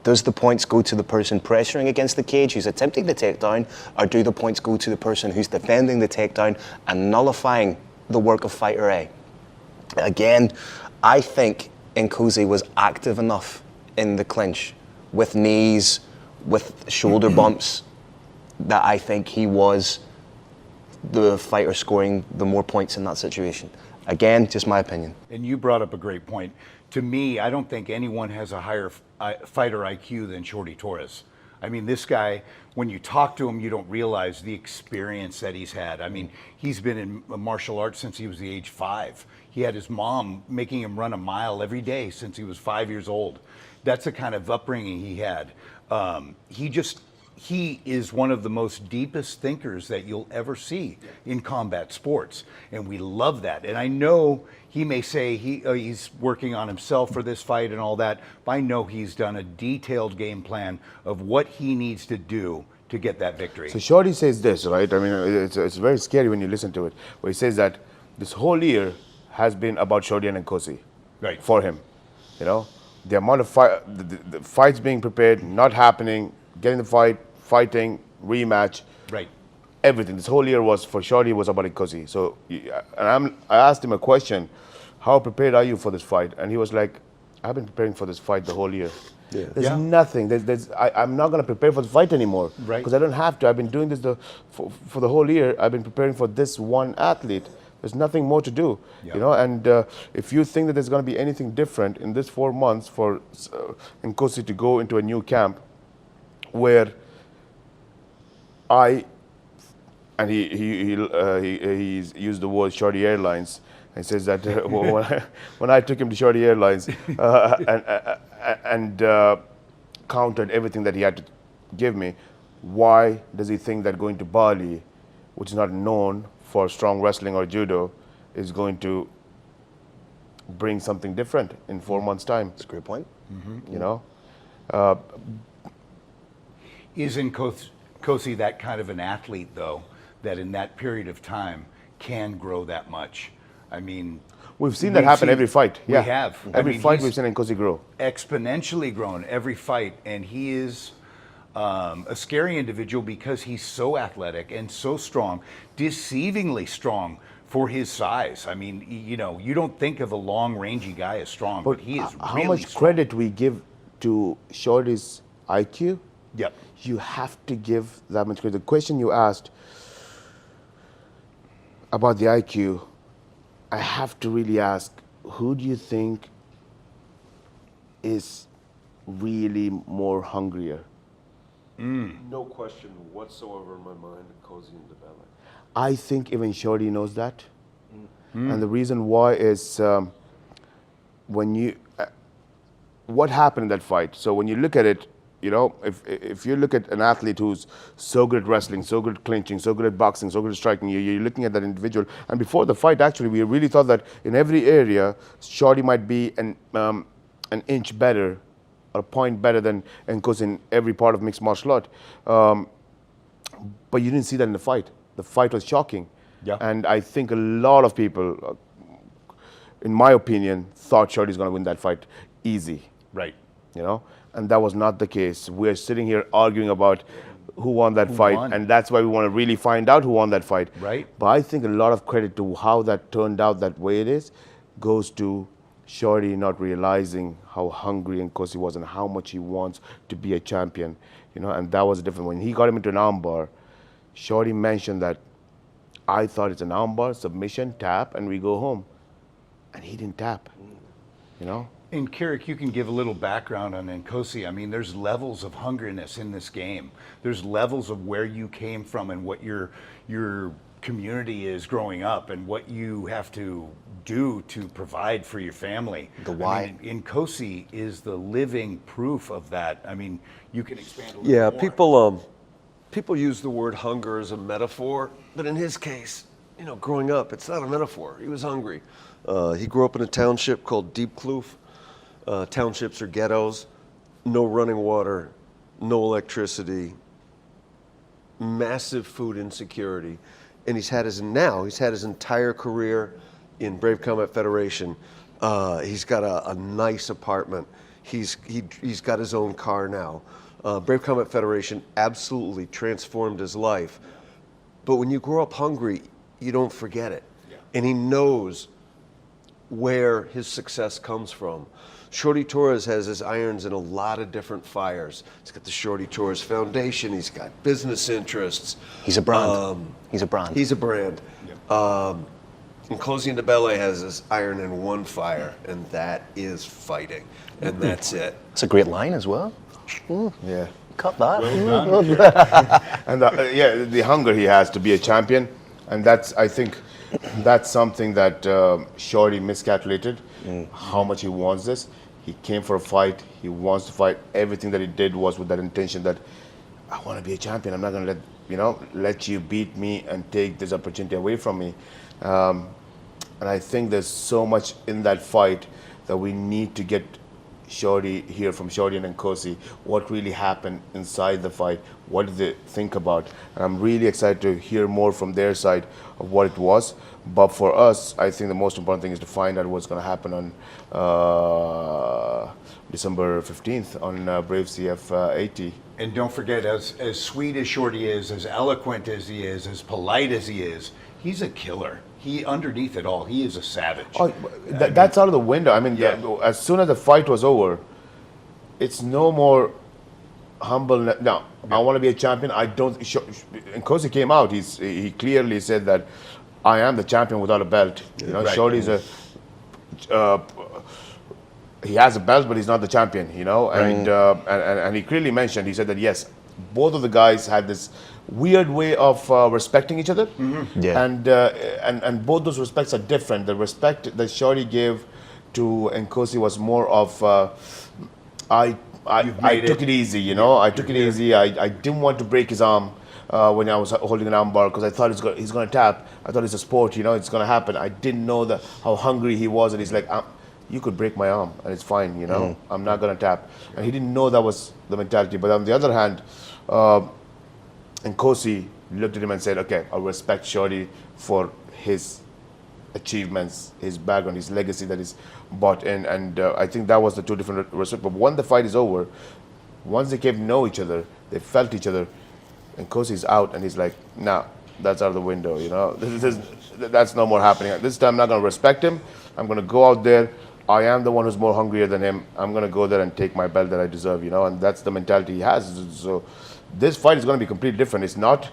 Speaker 4: Does the points go to the person pressuring against the cage who's attempting the takedown, or do the points go to the person who's defending the takedown and nullifying the work of fighter A? Again, I think Nkosi was active enough in the clinch with knees, with shoulder bumps, that I think he was the fighter scoring the more points in that situation. Again, just my opinion.
Speaker 5: And you brought up a great point. To me, I don't think anyone has a higher fighter IQ than Shorty Torres. I mean, this guy, when you talk to him, you don't realize the experience that he's had. I mean, he's been in martial arts since he was the age 5. He had his mom making him run a mile every day since he was 5 years old. That's the kind of upbringing he had. He is one of the most deepest thinkers that you'll ever see in combat sports, and we love that. And I know he may say he's working on himself for this fight and all that, but I know he's done a detailed game plan of what he needs to do to get that victory.
Speaker 2: So Shorty says this, right? I mean, it's very scary when you listen to it, where he says that this whole year has been about Shorty and Nkosi,
Speaker 5: right,
Speaker 2: for him. You know, the amount of the fights being prepared, not happening, getting the fight, fighting, rematch,
Speaker 5: right.
Speaker 2: Everything. This whole year was for Shorty, was about Nkosi. So, I asked him a question: how prepared are you for this fight? And he was like, I've been preparing for this fight the whole year.
Speaker 3: Yeah.
Speaker 2: There's nothing. I'm not going to prepare for the fight anymore.
Speaker 5: Right.
Speaker 2: Because I don't have to. I've been doing this for the whole year. I've been preparing for this one athlete. There's nothing more to do.
Speaker 5: Yeah.
Speaker 2: You know. And if you think that there's going to be anything different in this 4 months for Nkosi to go into a new camp, where he's used the word Shorty Airlines. He says that when I took him to Shorty Airlines and counted everything that he had to give me, why does he think that going to Bali, which is not known for strong wrestling or judo, is going to bring something different in 4 months' time?
Speaker 4: That's a great point.
Speaker 2: You know?
Speaker 5: Is Nkosi that kind of an athlete, though, that in that period of time can grow that much? I mean,
Speaker 2: we've seen that happen every fight. Yeah.
Speaker 5: We have.
Speaker 2: Every fight we've seen Nkosi grow.
Speaker 5: Exponentially grown every fight, and he is a scary individual because he's so athletic and so strong, deceivingly strong for his size. I mean, you know, you don't think of a long, rangy guy as strong, but he is
Speaker 2: how
Speaker 5: really
Speaker 2: much
Speaker 5: strong.
Speaker 2: credit we give to Shorty's IQ?
Speaker 5: Yep.
Speaker 2: You have to give that much credit. The question you asked about the IQ, I have to really ask, who do you think is really more hungrier?
Speaker 3: No question whatsoever in my mind, Nkosi Ndebele.
Speaker 2: I think even Shorty knows that. And the reason why is when you, what happened in that fight? So when you look at it, you know, if you look at an athlete who's so good at wrestling, so good at clinching, so good at boxing, so good at striking, you're looking at that individual. And before the fight, actually, we really thought that in every area, Shorty might be an inch better, or a point better than Nkosi in every part of mixed martial art. But you didn't see that in the fight. The fight was shocking.
Speaker 5: Yeah.
Speaker 2: And I think a lot of people, in my opinion, thought Shorty's going to win that fight easy.
Speaker 5: Right.
Speaker 2: You know, and that was not the case. We're sitting here arguing about who won that fight,
Speaker 5: won?
Speaker 2: and that's why we want to really find out who won that fight.
Speaker 5: Right.
Speaker 2: But I think a lot of credit to how that turned out that way it is goes to Shorty not realizing how hungry Nkosi was and how much he wants to be a champion. You know, and that was different. When he got him into an armbar, Shorty mentioned that I thought it's an armbar, submission, tap, and we go home. And he didn't tap. you know.
Speaker 5: And Kirik, you can give a little background on Nkosi. I mean, there's levels of hungriness in this game. There's levels of where you came from and what your community is growing up and what you have to do to provide for your family.
Speaker 4: The why.
Speaker 5: I mean, Nkosi is the living proof of that. I mean, you can expand a little
Speaker 3: Yeah,
Speaker 5: more.
Speaker 3: people use the word hunger as a metaphor, but in his case, you know, growing up, it's not a metaphor. He was hungry. He grew up in a township called Deep Kloof. Townships are ghettos, no running water, no electricity, massive food insecurity, and he's had his entire career in Brave Combat Federation. He's got a nice apartment. He's got his own car now. Brave Combat Federation absolutely transformed his life. But when you grow up hungry, you don't forget it. Yeah. And he knows where his success comes from. Shorty Torres has his irons in a lot of different fires. He's got the Shorty Torres Foundation. He's got business interests.
Speaker 4: He's a brand. He's a brand.
Speaker 3: He's a brand. Yep. Nkosi Ndebele has his iron in one fire, and that is fighting. And that's it.
Speaker 4: It's a great line as well.
Speaker 2: Yeah.
Speaker 4: Cut that.
Speaker 5: Well done.
Speaker 2: And yeah, the hunger he has to be a champion, and I think that's something that Shorty miscalculated, how much he wants this. He came for a fight. He wants to fight. Everything that he did was with that intention that I want to be a champion. I'm not going to let you beat me and take this opportunity away from me. And I think there's so much in that fight that we need to get hear from Shorty and Nkosi what really happened inside the fight. What did they think about? And I'm really excited to hear more from their side of what it was. But for us, I think the most important thing is to find out what's going to happen on December 15th on Brave CF 80.
Speaker 5: And don't forget, as sweet as Shorty is, as eloquent as he is, as polite as he is, he's a killer. He, underneath it all, he is a savage.
Speaker 2: Oh, that's out of the window. I mean,
Speaker 5: Yeah.
Speaker 2: as soon as the fight was over, it's no more humble. No, I want to be a champion. I don't. Nkosi came out. He clearly said that I am the champion without a belt. You know,
Speaker 5: Right.
Speaker 2: Shorty's he has a belt, but he's not the champion. You know, and he clearly mentioned. He said that yes, both of the guys had this weird way of respecting each other,
Speaker 4: Yeah.
Speaker 2: and both those respects are different. The respect that Shorty gave to Nkosi was more of I took it easy, you know. I took it easy. I didn't want to break his arm when I was holding an arm bar because I thought he's going to tap. I thought it's a sport, you know. It's going to happen. I didn't know how hungry he was, and he's like, you could break my arm and it's fine, you know. I'm not going to tap. And he didn't know that was the mentality. But on the other hand, Nkosi looked at him and said, okay, I respect Shorty for his achievements, his background, his legacy that is bought in. And I think that was the two different respects. But when the fight is over, once they came to know each other, they felt each other, Nkosi's out and he's like, nah, that's out of the window, you know. That's no more happening. This time I'm not going to respect him. I'm going to go out there. I am the one who's more hungrier than him. I'm going to go there and take my belt that I deserve, you know. And that's the mentality he has. So this fight is going to be completely different. It's not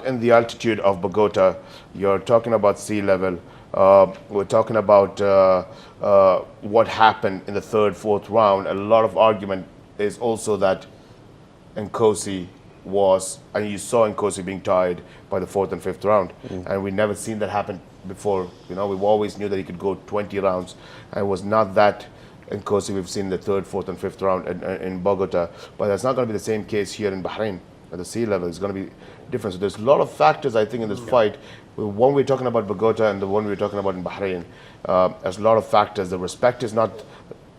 Speaker 2: in the altitude of Bogota. You're talking about sea level. We're talking about what happened in the third, fourth round. A lot of argument is also that Nkosi was, and you saw Nkosi being tied by the fourth and fifth round, and we never seen that happen before. You know, we've always knew that he could go 20 rounds, and it was not that Nkosi we've seen the third, fourth, and fifth round in Bogota. But that's not going to be the same case here in Bahrain at the sea level. It's going to be different. So there's a lot of factors I think in this fight. One we're talking about Bogota and the one we're talking about in Bahrain. There's a lot of factors. The respect is not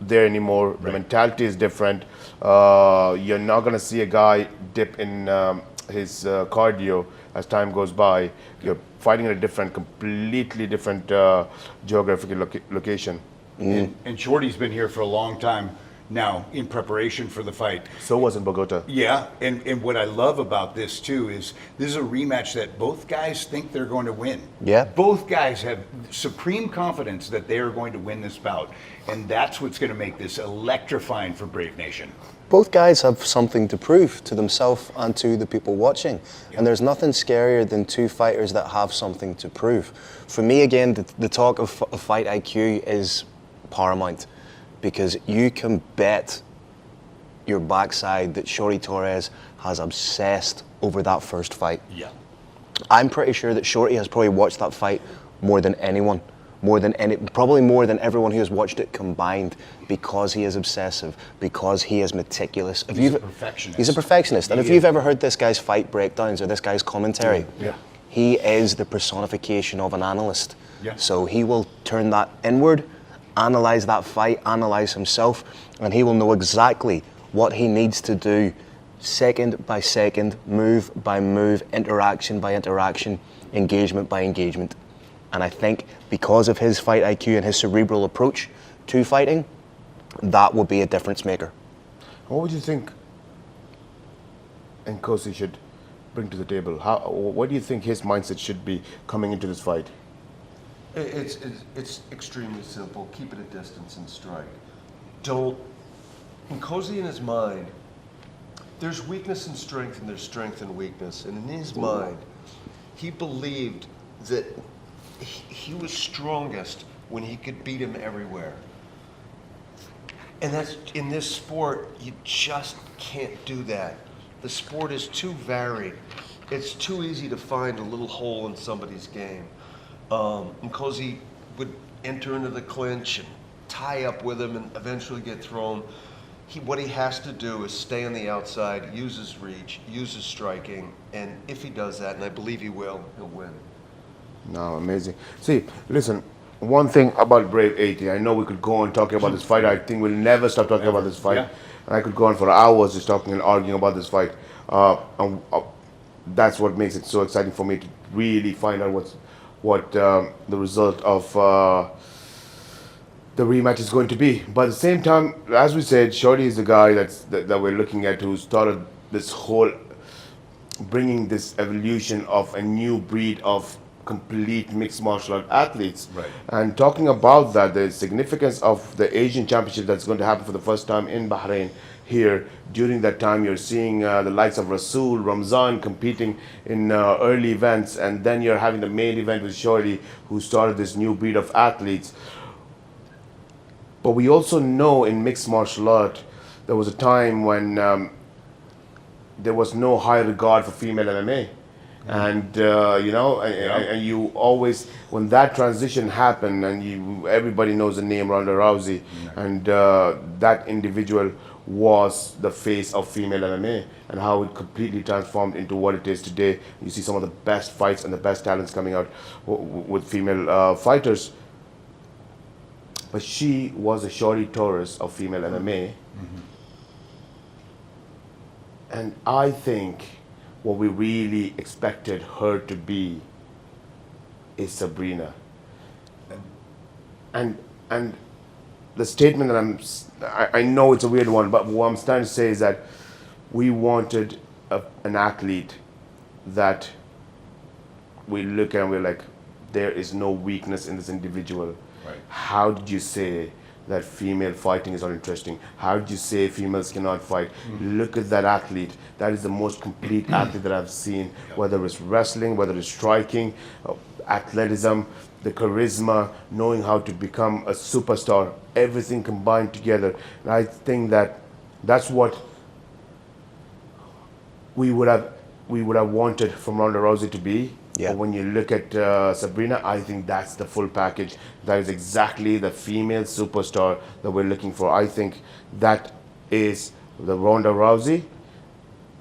Speaker 2: there anymore. Right. The mentality is different. You're not going to see a guy dip in his cardio as time goes by. You're fighting in a completely different geographical location.
Speaker 5: And Shorty's been here for a long time now in preparation for the fight.
Speaker 2: So was in Bogota.
Speaker 5: Yeah, and what I love about this too is this is a rematch that both guys think they're going to win.
Speaker 4: Yeah.
Speaker 5: Both guys have supreme confidence that they are going to win this bout. And that's what's going to make this electrifying for Brave Nation.
Speaker 4: Both guys have something to prove to themselves and to the people watching. Yeah. And there's nothing scarier than two fighters that have something to prove. For me, again, the talk of fight IQ is paramount. because you can bet your backside that Shorty Torres has obsessed over that first fight.
Speaker 5: Yeah.
Speaker 4: I'm pretty sure that Shorty has probably watched that fight more than anyone, probably more than everyone who has watched it combined, because he is obsessive, because he is meticulous.
Speaker 5: He's a perfectionist.
Speaker 4: He's a perfectionist. And if you've ever heard this guy's fight breakdowns or this guy's commentary, he is the personification of an analyst.
Speaker 5: Yeah.
Speaker 4: So he will turn that inward, analyze that fight, analyze himself, and he will know exactly what he needs to do, second by second, move by move, interaction by interaction, engagement by engagement. And I think because of his fight IQ and his cerebral approach to fighting, that will be a difference maker.
Speaker 2: What would you think Nkosi should bring to the table? What do you think his mindset should be coming into this fight?
Speaker 3: It's extremely simple. Keep it at distance and strike. Don't. Nkosi in his mind, there's weakness and strength, and there's strength and weakness. And in his mind, he believed that he was strongest when he could beat him everywhere. And that's, in this sport, you just can't do that. The sport is too varied. It's too easy to find a little hole in somebody's game. Nkosi would enter into the clinch and tie up with him and eventually get thrown. What he has to do is stay on the outside, use his reach, use his striking, and if he does that, and I believe he will, he'll win.
Speaker 2: No, amazing. See, listen, one thing about Brave 80, I know we could go on talking about this fight. I think we'll never stop talking about this fight.
Speaker 5: Yeah.
Speaker 2: And I could go on for hours just talking and arguing about this fight. That's what makes it so exciting for me to really find out what the result of the rematch is going to be. But at the same time, as we said, Shorty is the guy that we're looking at, who started this whole, bringing this evolution of a new breed of complete mixed martial art athletes.
Speaker 5: Right.
Speaker 2: And talking about that, the significance of the Asian Championship that's going to happen for the first time in Bahrain here. During that time, you're seeing the likes of Rasul, Ramzan competing in early events, and then you're having the main event with Shorty, who started this new breed of athletes. But we also know in mixed martial art, there was a time when there was no high regard for female MMA. And and you always, when that transition happened, and everybody knows the name Ronda Rousey, and that individual was the face of female MMA, and how it completely transformed into what it is today. You see some of the best fights and the best talents coming out with female fighters. But she was a Shorty Torres of female MMA. Mm-hmm. And I think what we really expected her to be is Sabrina. And the statement that I know it's a weird one, but what I'm trying to say is that we wanted an athlete that we look at and we're like, there is no weakness in this individual.
Speaker 5: Right.
Speaker 2: How did you say that female fighting is not interesting? How did you say females cannot fight? Mm-hmm. Look at that athlete. That is the most complete athlete that I've seen, whether it's wrestling, whether it's striking, athleticism, the charisma, knowing how to become a superstar, everything combined together. And I think that's what we would have wanted from Ronda Rousey to be.
Speaker 4: Yeah.
Speaker 2: But when you look at Sabrina, I think that's the full package. That is exactly the female superstar that we're looking for. I think that is the Ronda Rousey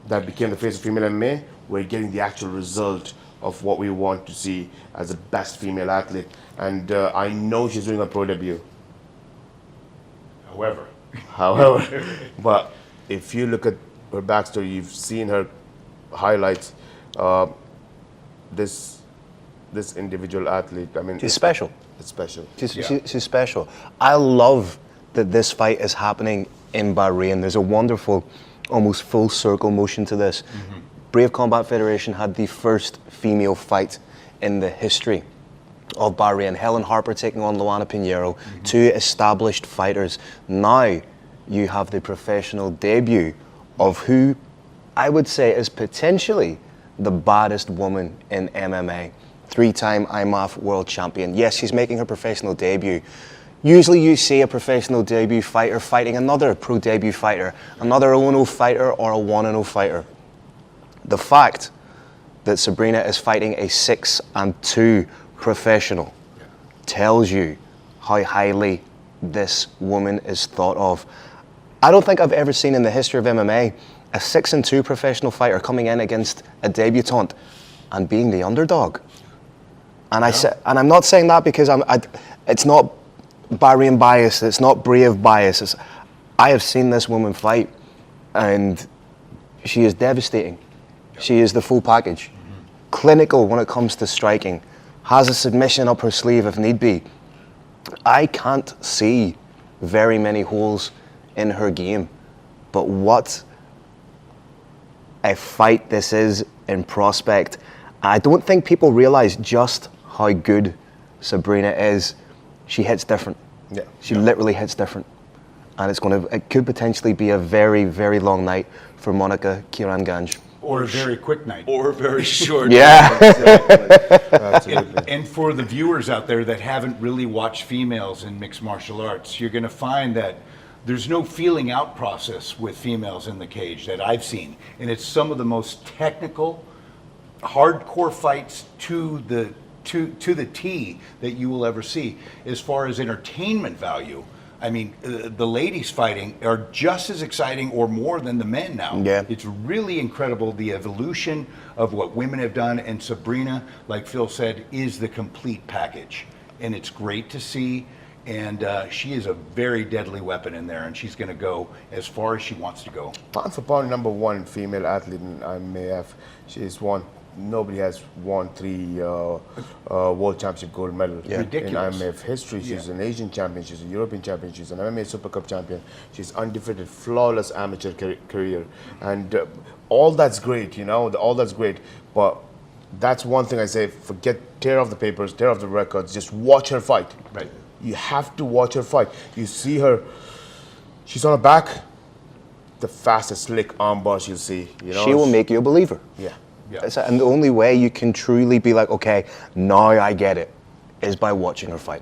Speaker 2: that became the face of female MMA. We're getting the actual result of what we want to see as the best female athlete. And I know she's doing a pro debut. However, but if you look at her backstory, you've seen her highlights. This individual athlete, I mean,
Speaker 4: She's special.
Speaker 2: It's special.
Speaker 4: She's special. I love that this fight is happening in Bahrain. There's a wonderful, almost full circle motion to this. Mm-hmm. Brave Combat Federation had the first female fight in the history of Bahrain. Helen Harper taking on Luana Pinheiro, mm-hmm. Two established fighters. Now you have the professional debut of who I would say is potentially the baddest woman in MMA. Three-time IMAF world champion. Yes, she's making her professional debut. Usually you see a professional debut fighter fighting another pro debut fighter, another 0-0 fighter or a 1-0 fighter. The fact that Sabrina is fighting a 6-2 professional tells you how highly this woman is thought of. I don't think I've ever seen in the history of MMA a 6-2 professional fighter coming in against a debutante and being the underdog. And and I'm not saying that because it's not Bahrain bias, it's not Brave bias. I have seen this woman fight, and she is devastating. She is the full package. Clinical when it comes to striking, has a submission up her sleeve if need be. I can't see very many holes in her game, but what a fight this is in prospect. I don't think people realize just how good Sabrina is. She hits different.
Speaker 2: Yeah.
Speaker 4: She literally hits different. And it could potentially be a very, very long night for Monica Kiranganj.
Speaker 5: Or a very quick night.
Speaker 3: Or very short.
Speaker 4: Yeah.
Speaker 2: Absolutely.
Speaker 5: And for the viewers out there that haven't really watched females in mixed martial arts, you're going to find that there's no feeling out process with females in the cage that I've seen. And it's some of the most technical, hardcore fights to the T that you will ever see. As far as entertainment value, I mean, the ladies fighting are just as exciting or more than the men now.
Speaker 4: Yeah.
Speaker 5: It's really incredible the evolution of what women have done, and Sabrina, like Phil said, is the complete package. And it's great to see, and she is a very deadly weapon in there, and she's going to go as far as she wants to go.
Speaker 2: Pound for pound, #1 female athlete in IMAF. She's won. Nobody has won 3 World Championship gold medals
Speaker 5: Ridiculous.
Speaker 2: in IMAF history. She's an Asian champion, she's a European champion, she's an MMA Super Cup champion. She's undefeated, flawless amateur career. And all that's great, you know, all that's great. But that's one thing I say, forget, tear off the papers, tear off the records, just watch her fight.
Speaker 5: Right.
Speaker 2: You have to watch her fight. You see her, she's on her back, the fastest slick arm bars you'll see. You know,
Speaker 4: She will make you a believer.
Speaker 2: Yeah.
Speaker 5: Yeah.
Speaker 4: And the only way you can truly be like, okay, now I get it, is by watching her fight.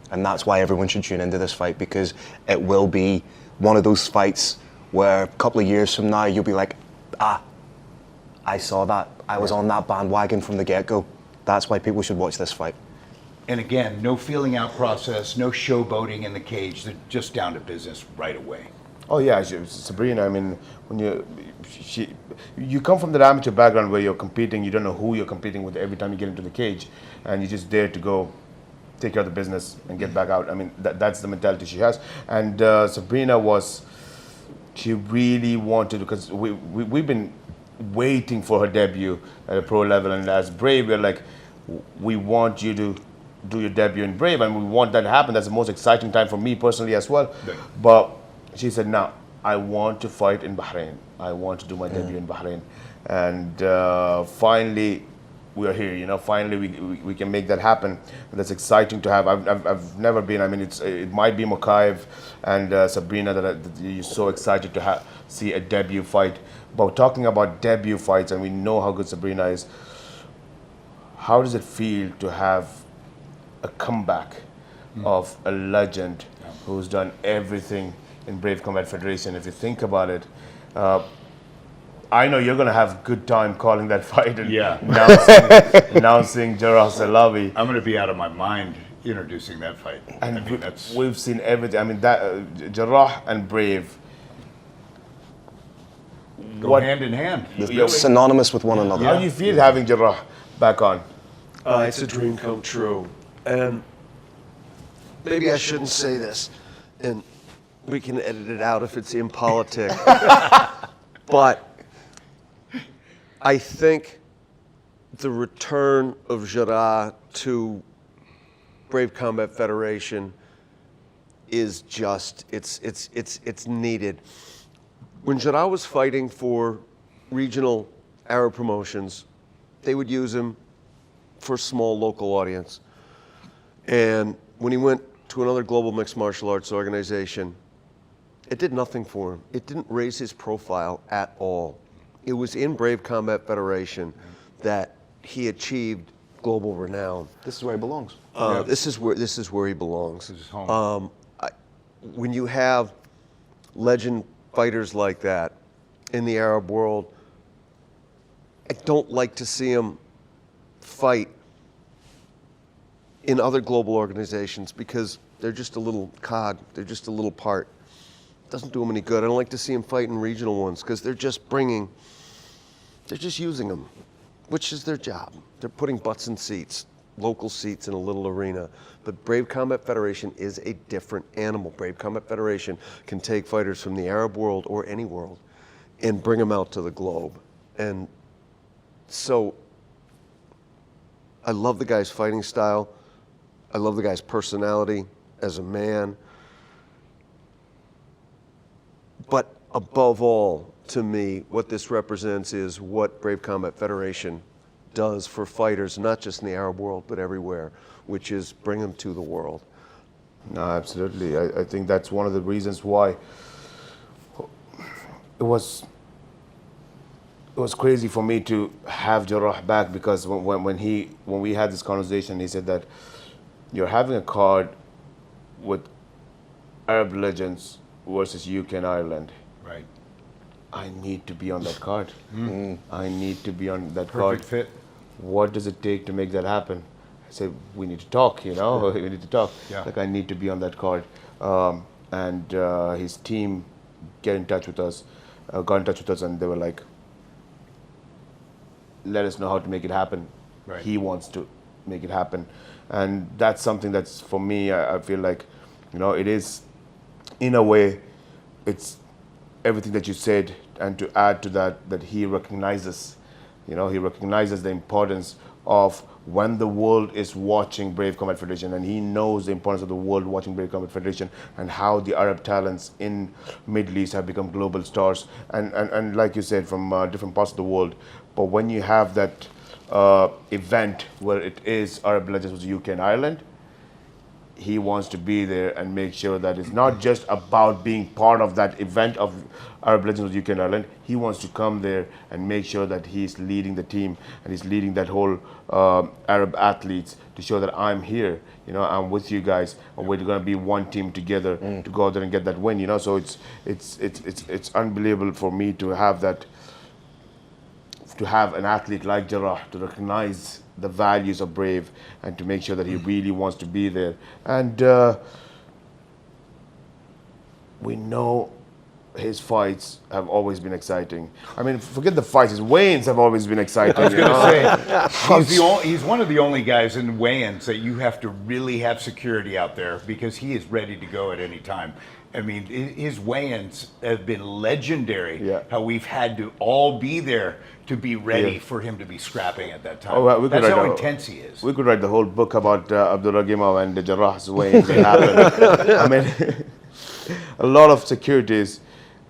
Speaker 4: And that's why everyone should tune into this fight, because it will be one of those fights where a couple of years from now, you'll be like, I saw that. I was on that bandwagon from the get-go. That's why people should watch this fight.
Speaker 5: And again, no feeling out process, no showboating in the cage. They're just down to business right away.
Speaker 2: Oh yeah, Sabrina. I mean, when you come from that amateur background where you're competing, you don't know who you're competing with every time you get into the cage, and you just dare to go take care of the business and get back out. I mean, that's the mentality she has. And Sabrina she really wanted, because we've been waiting for her debut at a pro level, and as Brave, we're like, we want you to do your debut in Brave, and we want that to happen. That's the most exciting time for me personally as well. Yeah. But she said, no, I want to fight in Bahrain. I want to do my debut in Bahrain. And finally, we are here, you know, finally we can make that happen. And that's exciting to have. I've never been, I mean, it might be Mokaev and Sabrina that you're so excited to see a debut fight. But talking about debut fights, and we know how good Sabrina is, how does it feel to have a comeback of a legend who's done everything in Brave Combat Federation? If you think about it, I know you're going to have good time calling that fight and announcing Jarrah Salawi.
Speaker 5: I'm going to be out of my mind introducing that fight.
Speaker 2: And
Speaker 5: I mean,
Speaker 2: we've seen everything. I mean, that Jarrah and Brave
Speaker 5: go hand in hand.
Speaker 4: They're synonymous with one another.
Speaker 2: How do you feel having Jarrah back on?
Speaker 3: It's a dream come true. And maybe I shouldn't say this, and we can edit it out if it's impolitic. But I think the return of Jarrah to Brave Combat Federation is just, it's needed. When Jarrah was fighting for regional Arab promotions, they would use him for a small local audience. And when he went to another global mixed martial arts organization, it did nothing for him. It didn't raise his profile at all. It was in Brave Combat Federation that he achieved global renown.
Speaker 4: This is where he belongs.
Speaker 3: This is where he belongs.
Speaker 5: This is home.
Speaker 3: When you have legend fighters like that in the Arab world, I don't like to see them fight in other global organizations because they're just a little cog. They're just a little part. Doesn't do them any good. I don't like to see them fight in regional ones because they're just using them, which is their job. They're putting butts in seats, local seats in a little arena. But Brave Combat Federation is a different animal. Brave Combat Federation can take fighters from the Arab world or any world and bring them out to the globe. And so I love the guy's fighting style. I love the guy's personality as a man. But above all, to me, what this represents is what Brave Combat Federation does for fighters, not just in the Arab world, but everywhere, which is bring them to the world.
Speaker 2: No, absolutely. I think that's one of the reasons why it was crazy for me to have Jarrah back, because when we had this conversation, he said that you're having a card with Arab legends versus UK and Ireland.
Speaker 5: Right.
Speaker 2: I need to be on that card. I need to be on that
Speaker 5: Perfect
Speaker 2: card.
Speaker 5: fit.
Speaker 2: What does it take to make that happen? I said, we need to talk, we need to talk.
Speaker 5: Yeah.
Speaker 2: Like, I need to be on that card. And his team got in touch with us, and they were like, let us know how to make it happen.
Speaker 5: Right.
Speaker 2: He wants to make it happen. And that's something that's, for me, I feel like, it is, in a way, it's everything that you said, and to add to that, that he recognizes, he recognizes the importance of when the world is watching Brave Combat Federation, and he knows the importance of the world watching Brave Combat Federation and how the Arab talents in Middle East have become global stars, and like you said, from different parts of the world. But when you have that event where it is Arab legends with UK and Ireland, he wants to be there and make sure that it's not just about being part of that event of Arab Legends of UK and Ireland. He wants to come there and make sure that he's leading the team and he's leading that whole Arab athletes to show that I'm here, I'm with you guys, and we're going to be one team together to go out there and get that win, So it's unbelievable for me to have that, to have an athlete like Jarrah to recognize the values of Brave and to make sure that he really wants to be there. And we know his fights have always been exciting. I mean, forget the fights, his weigh-ins have always been exciting.
Speaker 5: I was going to say, he's one of the only guys in weigh-ins that you have to really have security out there, because he is ready to go at any time. I mean, his weigh-ins have been legendary.
Speaker 2: Yeah.
Speaker 5: How we've had to all be there to be ready for him to be scrapping at that time.
Speaker 2: Oh, well,
Speaker 5: That's how intense he is.
Speaker 2: We could write the whole book about Abdurrahimov and Jarrah's weigh-ins that happened. I mean, a lot of securities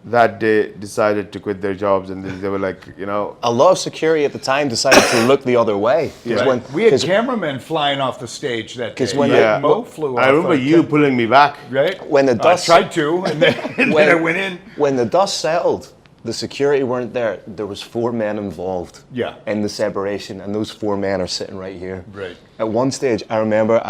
Speaker 2: that day decided to quit their jobs, and they were like,
Speaker 4: A lot of security at the time decided to look the other way.
Speaker 5: Right. We had cameramen flying off the stage that day.
Speaker 4: when
Speaker 5: Mo flew off.
Speaker 2: I remember you pulling me back.
Speaker 5: Right?
Speaker 4: When the dust
Speaker 5: I tried to, and then I went in.
Speaker 4: When the dust settled, the security weren't there. There was 4 men involved in the separation, and those 4 men are sitting right here.
Speaker 5: Right.
Speaker 4: At one stage, I remember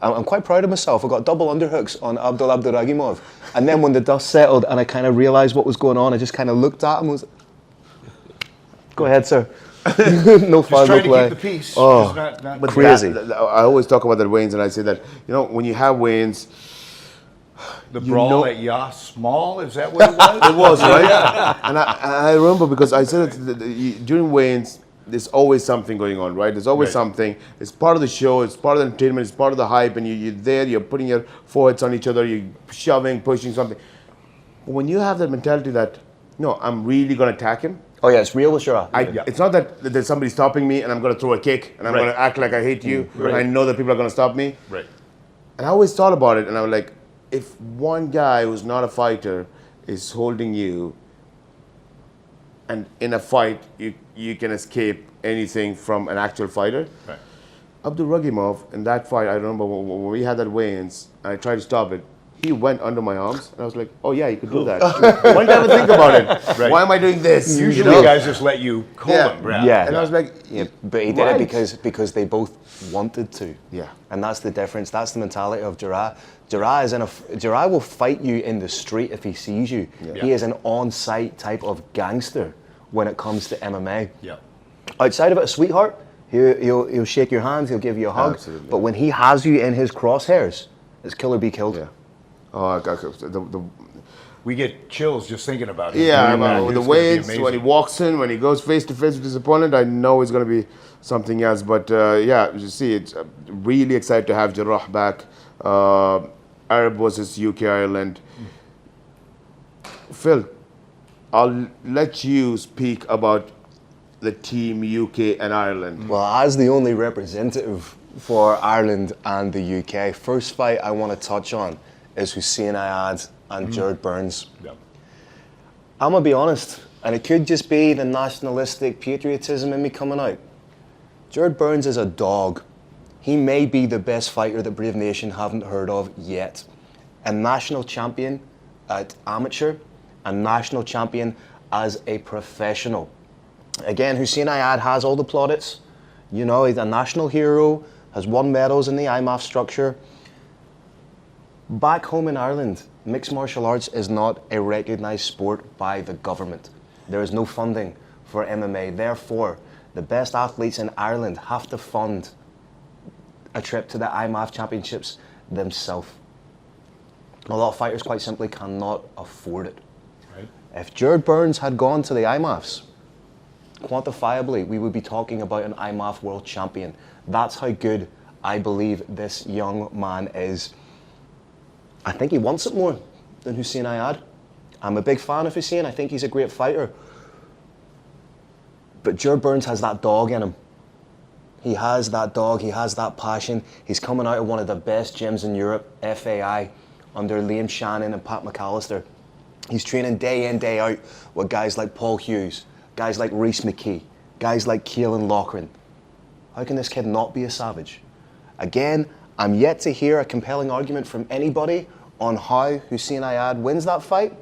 Speaker 4: I'm quite proud of myself. I got double underhooks on Abdurahimov. And then when the dust settled and I kind of realized what was going on, I just kind of looked at him and was, go ahead, sir. No foul, no play.
Speaker 5: Just trying to keep the peace.
Speaker 4: Oh,
Speaker 5: not
Speaker 2: But
Speaker 4: crazy.
Speaker 2: I always talk about the weigh-ins, and I say that, when you have weigh-ins,
Speaker 5: the brawl at Yas Small, is that what it was?
Speaker 2: it was, right? And I remember, because I said it during weigh-ins, there's always something going on, right? There's always something. It's part of the show, it's part of the entertainment, it's part of the hype, and you're there, you're putting your foreheads on each other, you're shoving, pushing something. But when you have that mentality that, no, I'm really going to attack him.
Speaker 4: Oh yeah, it's real with Shara.
Speaker 2: It's not that there's somebody stopping me and I'm going to throw a kick and I'm going to act like I hate you. I know that people are going to stop me.
Speaker 5: Right.
Speaker 2: And I always thought about it, and I was like, if one guy who's not a fighter is holding you, and in a fight, you can escape anything from an actual fighter.
Speaker 5: Right.
Speaker 2: Abdurahimov, in that fight, I remember when we had that weigh-ins, and I tried to stop it, he went under my arms, and I was like, oh yeah, you could do that. One time I think about it.
Speaker 5: Right.
Speaker 2: Why am I doing this?
Speaker 5: Usually guys just let you call him.
Speaker 4: Yeah.
Speaker 2: And I was like,
Speaker 4: Yeah, but he did
Speaker 2: right.
Speaker 4: it because they both wanted to.
Speaker 2: Yeah.
Speaker 4: And that's the difference. That's the mentality of Jarrah. Jarrah will fight you in the street if he sees you.
Speaker 2: Yeah.
Speaker 4: He is an on-site type of gangster when it comes to MMA.
Speaker 5: Yeah.
Speaker 4: Outside of it, a sweetheart. He'll shake your hands. He'll give you a hug.
Speaker 2: Absolutely.
Speaker 4: But when he has you in his crosshairs, it's kill or be killed.
Speaker 2: yeah. Oh,
Speaker 5: We get chills just thinking about it.
Speaker 2: yeah,
Speaker 5: It's
Speaker 2: the
Speaker 5: gonna be
Speaker 2: weights, when he
Speaker 5: amazing.
Speaker 2: walks in, when he goes face to face with his opponent, I know it's going to be something else. But yeah, you see, it's really excited to have Jarrah back. Arab versus UK Ireland. Phil, I'll let you speak about the team UK and Ireland.
Speaker 4: Well, as the only representative for Ireland and the UK, first fight I want to touch on is Hussein Ayad and Jared Burns.
Speaker 5: Yeah.
Speaker 4: I'm going to be honest, and it could just be the nationalistic patriotism in me coming out. Jared Burns is a dog. He may be the best fighter that Brave Nation haven't heard of yet. A national champion at amateur, a national champion as a professional. Again, Hussein Ayad has all the plaudits. You know, he's a national hero, has won medals in the IMAF structure. Back home in Ireland, mixed martial arts is not a recognised sport by the government. There is no funding for MMA. Therefore, the best athletes in Ireland have to fund a trip to the IMAF championships themselves. A lot of fighters quite simply cannot afford it.
Speaker 5: Right.
Speaker 4: If Jared Burns had gone to the IMAFs, quantifiably, we would be talking about an IMAF world champion. That's how good I believe this young man is. I think he wants it more than Hussein Ayad. I'm a big fan of Hussein. I think he's a great fighter. But Jared Burns has that dog in him. He has that dog. He has that passion. He's coming out of one of the best gyms in Europe, FAI, under Liam Shannon and Pat McAllister. He's training day in, day out with guys like Paul Hughes, guys like Rhys McKee, guys like Keelan Loughran. How can this kid not be a savage? Again, I'm yet to hear a compelling argument from anybody on how Hussein Ayad wins that fight.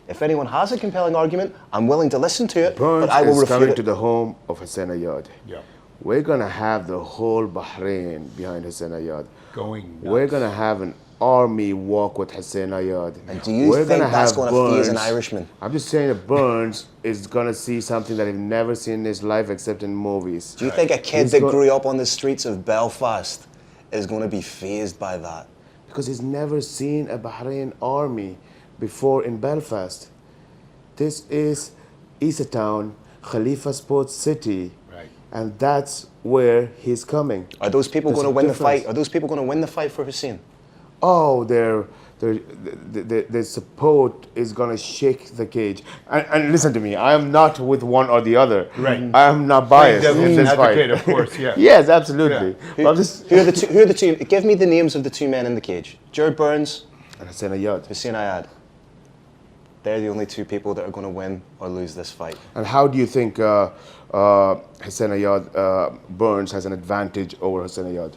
Speaker 4: If anyone has a compelling argument, I'm willing to listen to it,
Speaker 2: Burns
Speaker 4: but I will
Speaker 2: is
Speaker 4: refute
Speaker 2: coming
Speaker 4: it.
Speaker 2: to the home of Hussein Ayad.
Speaker 5: Yeah.
Speaker 2: We're going to have the whole Bahrain behind Hussein Ayad.
Speaker 5: Going nuts.
Speaker 2: We're going to have an army walk with Hussein Ayad.
Speaker 4: And do you
Speaker 2: We're
Speaker 4: think
Speaker 2: gonna
Speaker 4: that's
Speaker 2: have
Speaker 4: going to faze an
Speaker 2: Burns.
Speaker 4: Irishman?
Speaker 2: I'm just saying that Burns is going to see something that he's never seen in his life except in movies.
Speaker 4: Do you think a kid
Speaker 2: He's
Speaker 4: that
Speaker 2: go-
Speaker 4: grew up on the streets of Belfast is going to be fazed by that?
Speaker 2: Because he's never seen a Bahrain army before in Belfast. This is Isatown, Khalifa Sports City.
Speaker 5: Right.
Speaker 2: And that's where he's coming.
Speaker 4: Are those people
Speaker 2: There's
Speaker 4: going to
Speaker 2: a
Speaker 4: win the
Speaker 2: difference.
Speaker 4: fight? Are those people going to win the fight for Hussein?
Speaker 2: Oh, their support is gonna shake the cage. And listen to me, I am not with one or the other.
Speaker 5: Right.
Speaker 2: I am not biased in
Speaker 5: Devil's
Speaker 2: this fight.
Speaker 5: advocate, of course, yeah.
Speaker 2: Yes, absolutely. But I'm just
Speaker 4: Who are the two? Give me the names of the two men in the cage. Jared Burns,
Speaker 2: and Hussein Ayad.
Speaker 4: Hussein Ayad. They're the only two people that are going to win or lose this fight.
Speaker 2: And how do you think Hussein Ayad Burns has an advantage over Hussein Ayad?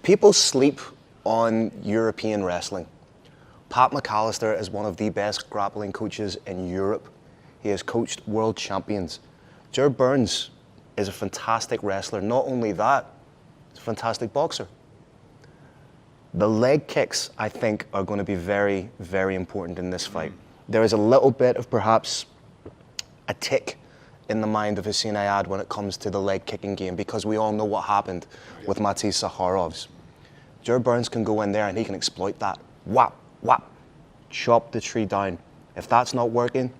Speaker 4: People sleep on European wrestling. Pat McAllister is one of the best grappling coaches in Europe. He has coached world champions. Jared Burns is a fantastic wrestler. Not only that, he's a fantastic boxer. The leg kicks, I think, are going to be very, very important in this fight. There is a little bit of perhaps a tick in the mind of Hussein Ayad when it comes to the leg kicking game, because we all know what happened with Matiz Sakharov's. Jared Burns can go in there and he can exploit that. Whap, whap, chop the tree down. If that's not working,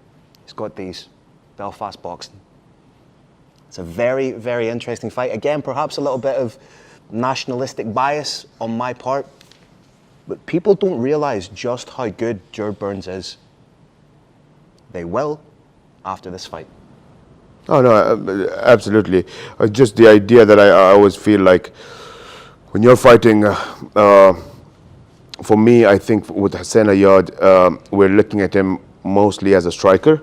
Speaker 4: he's got these. Belfast boxing. It's a very, very interesting fight. Again, perhaps a little bit of nationalistic bias on my part, but people don't realize just how good Jared Burns is. They will after this fight.
Speaker 2: Oh no, absolutely. Just the idea that I always feel like when you're fighting, for me, I think with Hussein Ayad, we're looking at him mostly as a striker,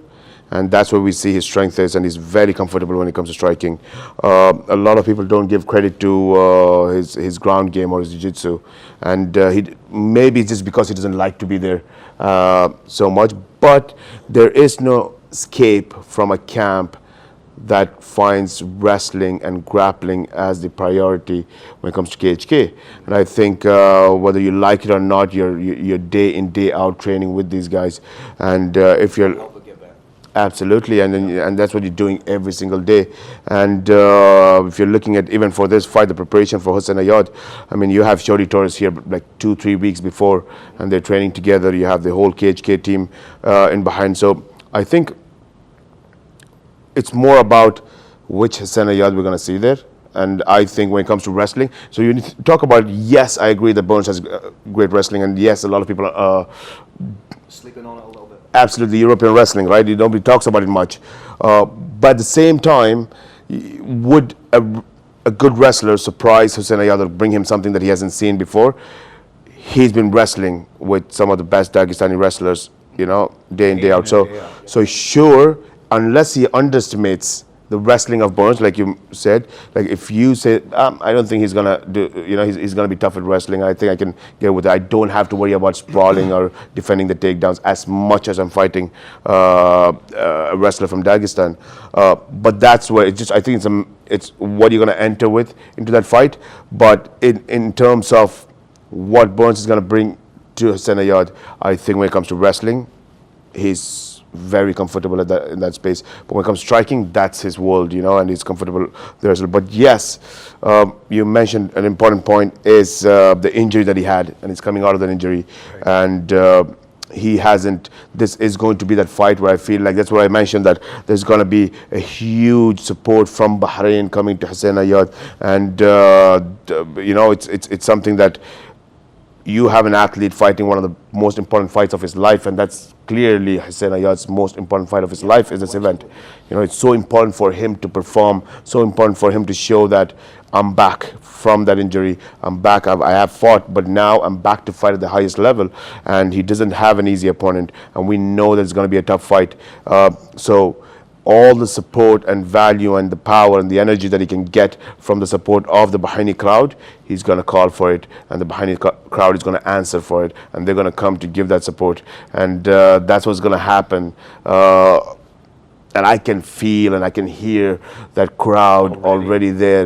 Speaker 2: and that's where we see his strength is, and he's very comfortable when it comes to striking. A lot of people don't give credit to his ground game or his jiu-jitsu, and maybe it's just because he doesn't like to be there so much. But there is no escape from a camp that finds wrestling and grappling as the priority when it comes to KHK. And I think whether you like it or not, you're day in, day out training with these guys. And if you're absolutely, and that's what you're doing every single day. And if you're looking at even for this fight, the preparation for Hossein Ayad, I mean, you have Shorty Torres here like 2-3 weeks before, and they're training together. You have the whole KHK team in behind. So I think it's more about which Hossein Ayad we're going to see there. And I think when it comes to wrestling, so you need to talk about, yes, I agree that Burns has great wrestling, and yes, a lot of people are
Speaker 4: Sleeping on it a little bit.
Speaker 2: absolutely European wrestling, right? Nobody talks about it much. But at the same time, would a good wrestler surprise Hossein Ayad or bring him something that he hasn't seen before? He's been wrestling with some of the best Dagestani wrestlers, day in, day out. So sure, unless he underestimates the wrestling of Burns, like you said, like if you say, I don't think he's gonna do, he's gonna be tough at wrestling. I think I can get with it. I don't have to worry about sprawling or defending the takedowns as much as I'm fighting a wrestler from Dagestan. But that's where I think it's what you're gonna enter with into that fight. But in terms of what Burns is gonna bring to Hossein Ayad, I think when it comes to wrestling, he's very comfortable in that space. But when it comes to striking, that's his world, and he's comfortable there as well. But yes, you mentioned an important point is the injury that he had, and he's coming out of that injury. Right. And he hasn't, this is going to be that fight where I feel like, that's what I mentioned, that there's going to be a huge support from Bahrain coming to Hossein Ayad. And, it's something that you have an athlete fighting one of the most important fights of his life, and that's clearly Hossein Ayad's most important fight of his life is this event. It's so important for him to perform, so important for him to show that I'm back from that injury, I'm back, I have fought, but now I'm back to fight at the highest level, and he doesn't have an easy opponent, and we know that it's going to be a tough fight. So all the support and value and the power and the energy that he can get from the support of the Bahraini crowd, he's going to call for it, and the Bahraini crowd is going to answer for it, and they're going to come to give that support, and that's what's going to happen. And I can feel and I can hear that crowd already there,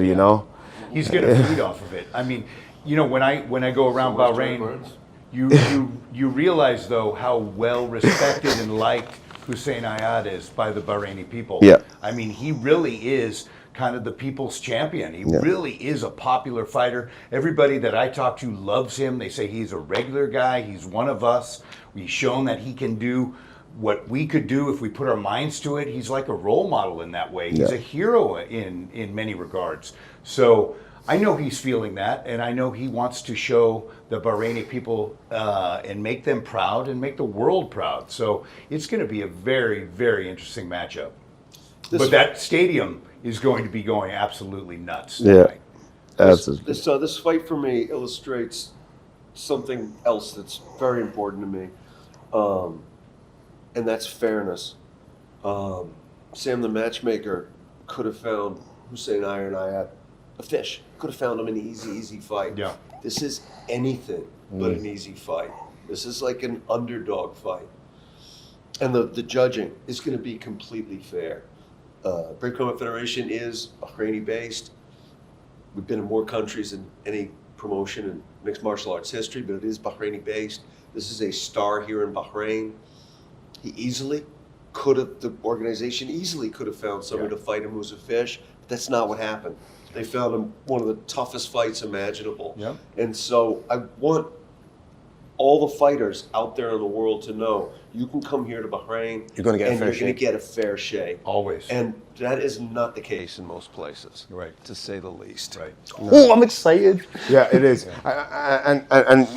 Speaker 5: He's going to feed off of it. I mean, when I go around Bahrain, you realize though how well respected and liked Hossein Ayad is by the Bahraini people.
Speaker 2: Yeah.
Speaker 5: I mean, he really is kind of the people's champion. He really is a popular fighter. Everybody that I talk to loves him. They say he's a regular guy. He's one of us. We've shown that he can do what we could do if we put our minds to it. He's like a role model in that way. He's a hero in many regards. So I know he's feeling that, and I know he wants to show the Bahraini people and make them proud and make the world proud. So it's going to be a very, very interesting matchup. But that stadium is going to be going absolutely nuts tonight.
Speaker 2: Absolutely.
Speaker 3: This fight for me illustrates something else that's very important to me, and that's fairness. Sam, the matchmaker, could have found Hossein Ayad a fish. Could have found him an easy fight. Yeah. This is anything but an easy fight. This is like an underdog fight. And the judging is going to be completely fair. Brave Combat Federation is Bahraini based. We've been in more countries than any promotion in mixed martial arts history, but it is Bahraini based. This is a star here in Bahrain. The organization easily could have found someone to fight him who's a fish, but that's not what happened. They found him one of the toughest fights imaginable. Yep. And so I want all the fighters out there in the world to know you can come here to Bahrain
Speaker 4: you're going to
Speaker 3: get a fair shake.
Speaker 5: Always.
Speaker 3: And that is not the case in most places, right? To say the least.
Speaker 5: Right.
Speaker 4: Oh, I'm excited.
Speaker 2: Yeah, it is. And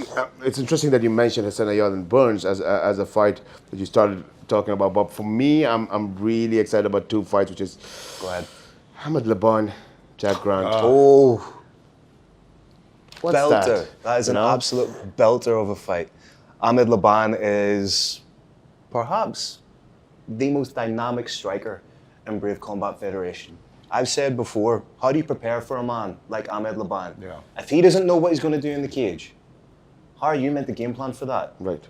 Speaker 2: it's interesting that you mentioned Hossein Ayad and Burns as a fight that you started talking about. But for me, I'm really excited about two fights, which is Ahmed Laban, Jack Grant.
Speaker 4: Oh.
Speaker 2: What's
Speaker 4: belter. That is an absolute belter of a fight. Ahmed Laban is perhaps the most dynamic striker in Brave Combat Federation. I've said before, how do you prepare for a man like Ahmed Laban?
Speaker 5: Yeah.
Speaker 4: If he doesn't know what he's going to do in the cage, how are you meant to game plan for that?
Speaker 2: Right.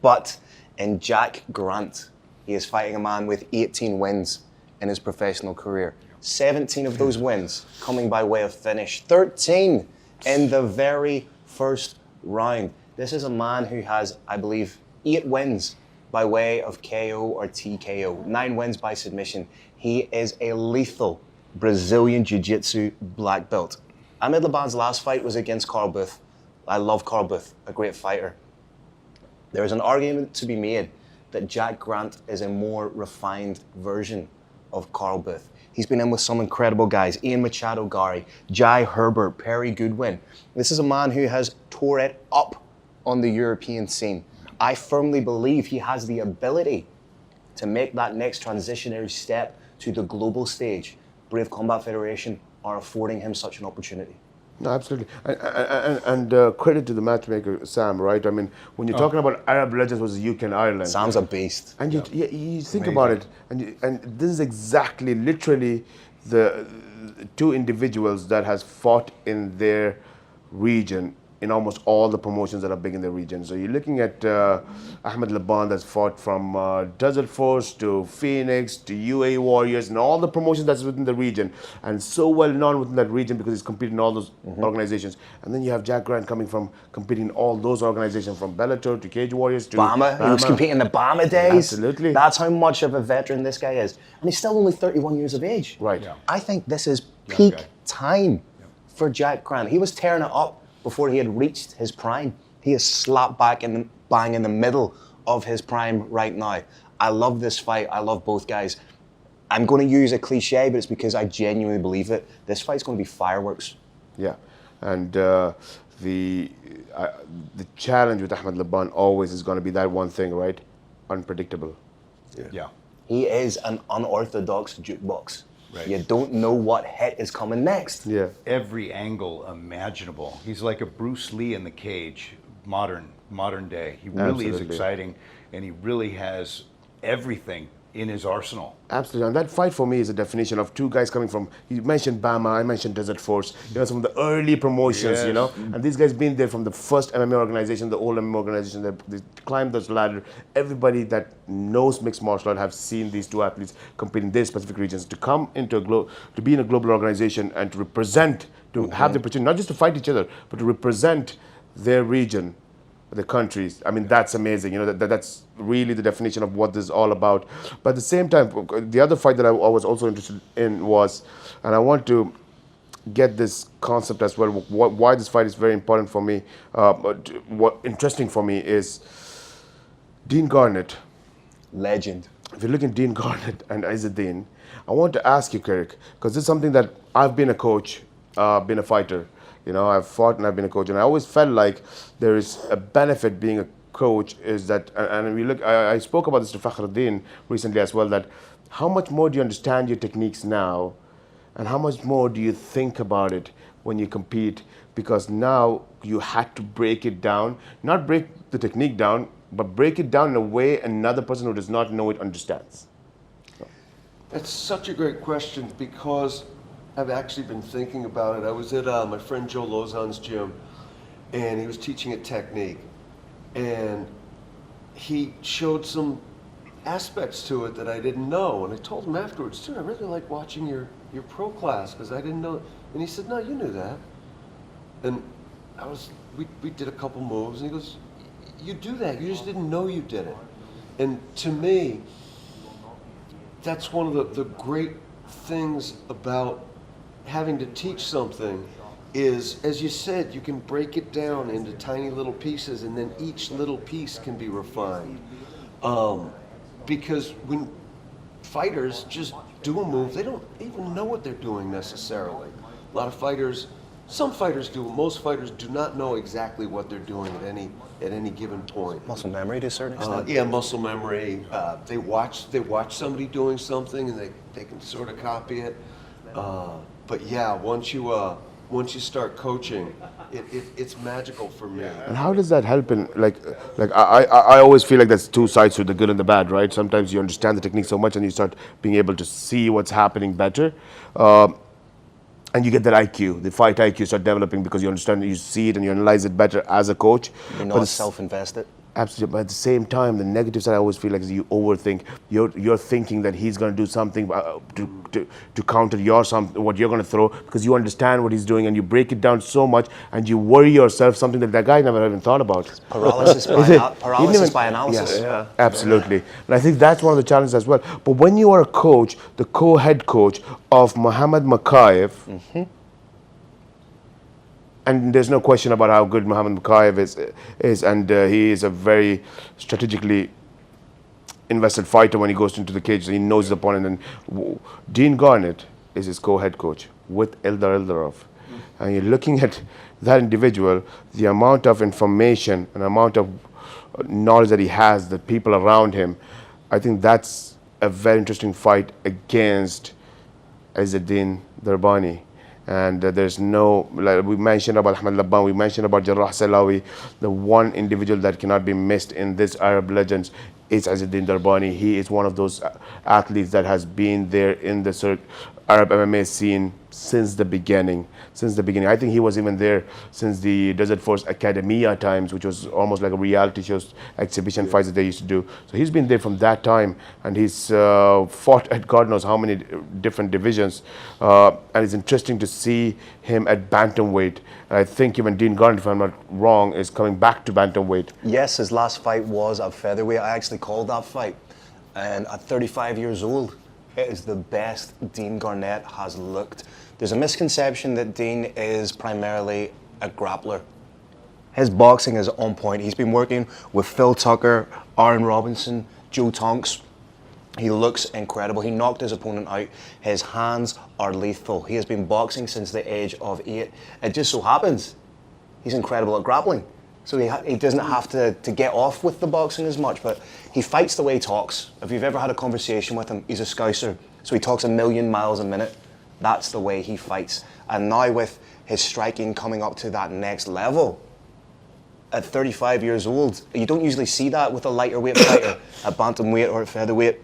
Speaker 4: But in Jack Grant, he is fighting a man with 18 wins in his professional career. 17 of those wins coming by way of finish. 13 in the very first round. This is a man who has, I believe, 8 wins by way of KO or TKO. 9 wins by submission. He is a lethal Brazilian Jiu-Jitsu black belt. Ahmed Laban's last fight was against Carl Booth. I love Carl Booth, a great fighter. There is an argument to be made that Jack Grant is a more refined version of Carl Booth. He's been in with some incredible guys, Ian Machado Gary, Jai Herbert, Perry Goodwin. This is a man who has tore it up on the European scene. I firmly believe he has the ability to make that next transitionary step to the global stage. Brave Combat Federation are affording him such an opportunity.
Speaker 2: No, absolutely. And credit to the matchmaker, Sam, right? I mean, when you're talking about Arab Legends versus UK and Ireland.
Speaker 4: Sam's a beast.
Speaker 2: And you think about it, and this is exactly, literally, the two individuals that has fought in their region in almost all the promotions that are big in the region. So you're looking at Ahmed Laban that's fought from Desert Force to Phoenix to UAE Warriors and all the promotions that's within the region, and so well known within that region because he's competed in all those organizations. And then you have Jack Grant competing in all those organizations, from Bellator to Cage Warriors to
Speaker 4: Bama. He was competing in the Bama days.
Speaker 2: Absolutely.
Speaker 4: That's how much of a veteran this guy is. And he's still only 31 years of age.
Speaker 2: Right.
Speaker 5: Yeah.
Speaker 4: I think this is peak
Speaker 5: guy.
Speaker 4: time for Jack Grant. He was tearing it up before he had reached his prime. He is slap back in bang in the middle of his prime right now. I love this fight. I love both guys. I'm going to use a cliche, but it's because I genuinely believe it. This fight's going to be fireworks.
Speaker 2: Yeah, and the challenge with Ahmed Laban always is going to be that one thing, right? Unpredictable.
Speaker 5: Yeah.
Speaker 4: He is an unorthodox jukebox.
Speaker 5: Right.
Speaker 4: You don't know what hit is coming next.
Speaker 2: Yeah.
Speaker 5: Every angle imaginable. He's like a Bruce Lee in the cage, modern day. He really is
Speaker 2: Absolutely.
Speaker 5: exciting, and he really has everything in his arsenal.
Speaker 2: Absolutely, and that fight for me is a definition of two guys coming from, you mentioned Bama, I mentioned Desert Force, some of the early promotions,
Speaker 5: Yes.
Speaker 2: and these guys been there from the first MMA organization, the old MMA organization, they climbed those ladder. Everybody that knows mixed martial art have seen these two athletes compete in their specific regions. To come into to be in a global organization and to represent, to have the opportunity, not just to fight each other, but to represent their region, the countries. I mean, that's amazing. That's really the definition of what this is all about. But at the same time, the other fight that I was also interested in was, and I want to get this concept as well, why this fight is very important for me, what interesting for me is Dean Garnett.
Speaker 4: Legend.
Speaker 2: If you look at Dean Garnett and Izzeddin, I want to ask you, Kirik, because this is something that I've been a coach, been a fighter. I've fought and I've been a coach, and I always felt like there is a benefit being a coach is that, and we look, I spoke about this to Fakhruddin recently as well, that how much more do you understand your techniques now, and how much more do you think about it when you compete? Because now you had to break it down, not break the technique down, but break it down in a way another person who does not know it understands.
Speaker 3: That's such a great question because I've actually been thinking about it. I was at my friend Joe Lozon's gym, and he was teaching a technique, and he showed some aspects to it that I didn't know. And I told him afterwards, dude, I really like watching your pro class because I didn't know. And he said, no, you knew that. And we did a couple moves, and he goes, you do that. You just didn't know you did it. And to me, that's one of the great things about having to teach something is, as you said, you can break it down into tiny little pieces, and then each little piece can be refined. Because when fighters just do a move, they don't even know what they're doing necessarily. A lot of fighters, some fighters do, most fighters do not know exactly what they're doing at any given point.
Speaker 4: Muscle memory to a certain extent.
Speaker 3: Yeah, muscle memory. They watch somebody doing something, and they can sort of copy it. But yeah, once you once you start coaching, it's magical for me.
Speaker 2: And how does that help in I always feel like there's two sides to the good and the bad, right? Sometimes you understand the technique so much and you start being able to see what's happening better. And you get that IQ, the fight IQ start developing because you understand, you see it and you analyze it better as a coach.
Speaker 4: You're not self-invested.
Speaker 2: Absolutely, but at the same time, the negative side I always feel like is you overthink. You're thinking that he's going to do something to counter what you're going to throw because you understand what he's doing and you break it down so much and you worry yourself something that guy never even thought about.
Speaker 4: Paralysis by analysis.
Speaker 2: Yeah, absolutely. And I think that's one of the challenges as well. But when you are a coach, the co-head coach of Mohammed Shahid, and there's no question about how good Mohammed Shahid is, and he is a very strategically invested fighter when he goes into the cage. He knows his opponent. And Dean Garnett is his co-head coach with Eldar Eldarov. And you're looking at that individual, the amount of information and amount of knowledge that he has, the people around him. I think that's a very interesting fight against Izzeddin Darbani. And there's no, like we mentioned about Ahmed Labban, we mentioned about Jarrah Salawi, the one individual that cannot be missed in this Arab legends is Izzeddin Darbani. He is one of those athletes that has been there in the Arab MMA scene since the beginning. I think he was even there since the Desert Force Academia times, which was almost like a reality show exhibition fights that they used to do. So he's been there from that time, and he's fought at God knows how many different divisions. And it's interesting to see him at bantamweight. And I think even Dean Garnett, if I'm not wrong, is coming back to bantamweight.
Speaker 4: Yes, his last fight was at featherweight. I actually called that fight. And at 35 years old, it is the best Dean Garnett has looked. There's a misconception that Dean is primarily a grappler. His boxing is on point. He's been working with Phil Tucker, Aaron Robinson, Joe Tonks. He looks incredible. He knocked his opponent out. His hands are lethal. He has been boxing since the age of 8. It just so happens he's incredible at grappling. So he doesn't have to get off with the boxing as much, but he fights the way he talks. If you've ever had a conversation with him, he's a Scouser, so he talks 1,000,000 miles a minute. That's the way he fights. And now with his striking coming up to that next level, at 35 years old, you don't usually see that with a lighter weight fighter, at bantamweight or at featherweight.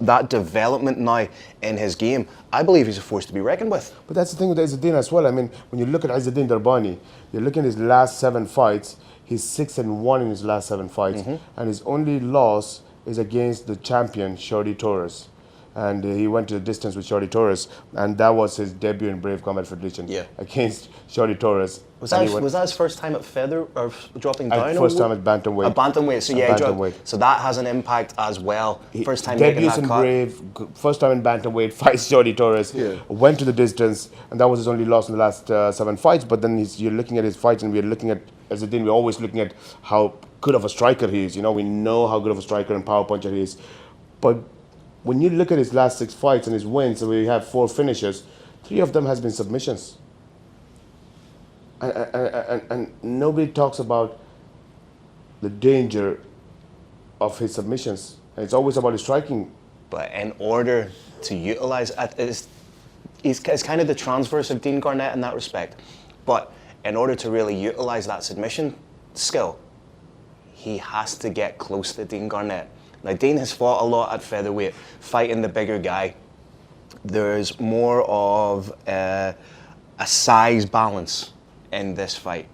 Speaker 4: That development now in his game, I believe he's a force to be reckoned with.
Speaker 2: But that's the thing with Izzeddin as well. I mean, when you look at Izzeddin Darbani, you're looking at his last 7 fights, he's 6-1 in his last 7 fights, and his only loss is against the champion, Shorty Torres. And he went to the distance with Shorty Torres, and that was his debut in Brave Combat Federation against Shorty Torres.
Speaker 4: Was that his first time at feather or dropping down?
Speaker 2: First time at bantamweight.
Speaker 4: At bantamweight, so yeah,
Speaker 2: bantamweight.
Speaker 4: So that has an impact as well. First time making
Speaker 2: debuts
Speaker 4: that
Speaker 2: in
Speaker 4: cut.
Speaker 2: Brave, first time in bantamweight, fights Shorty Torres, went to the distance, and that was his only loss in the last 7 fights. But then you're looking at his fights, and we're looking at Izzeddin. We're always looking at how good of a striker he is. You know, we know how good of a striker and power puncher he is, but when you look at his last 6 fights and his wins, so we have 4 finishes, 3 of them has been submissions. And nobody talks about the danger of his submissions. And it's always about his striking.
Speaker 4: But in order to utilize it's kind of the transverse of Dean Garnett in that respect. But in order to really utilize that submission skill, he has to get close to Dean Garnett. Now, Dean has fought a lot at featherweight, fighting the bigger guy. There's more of a size balance in this fight.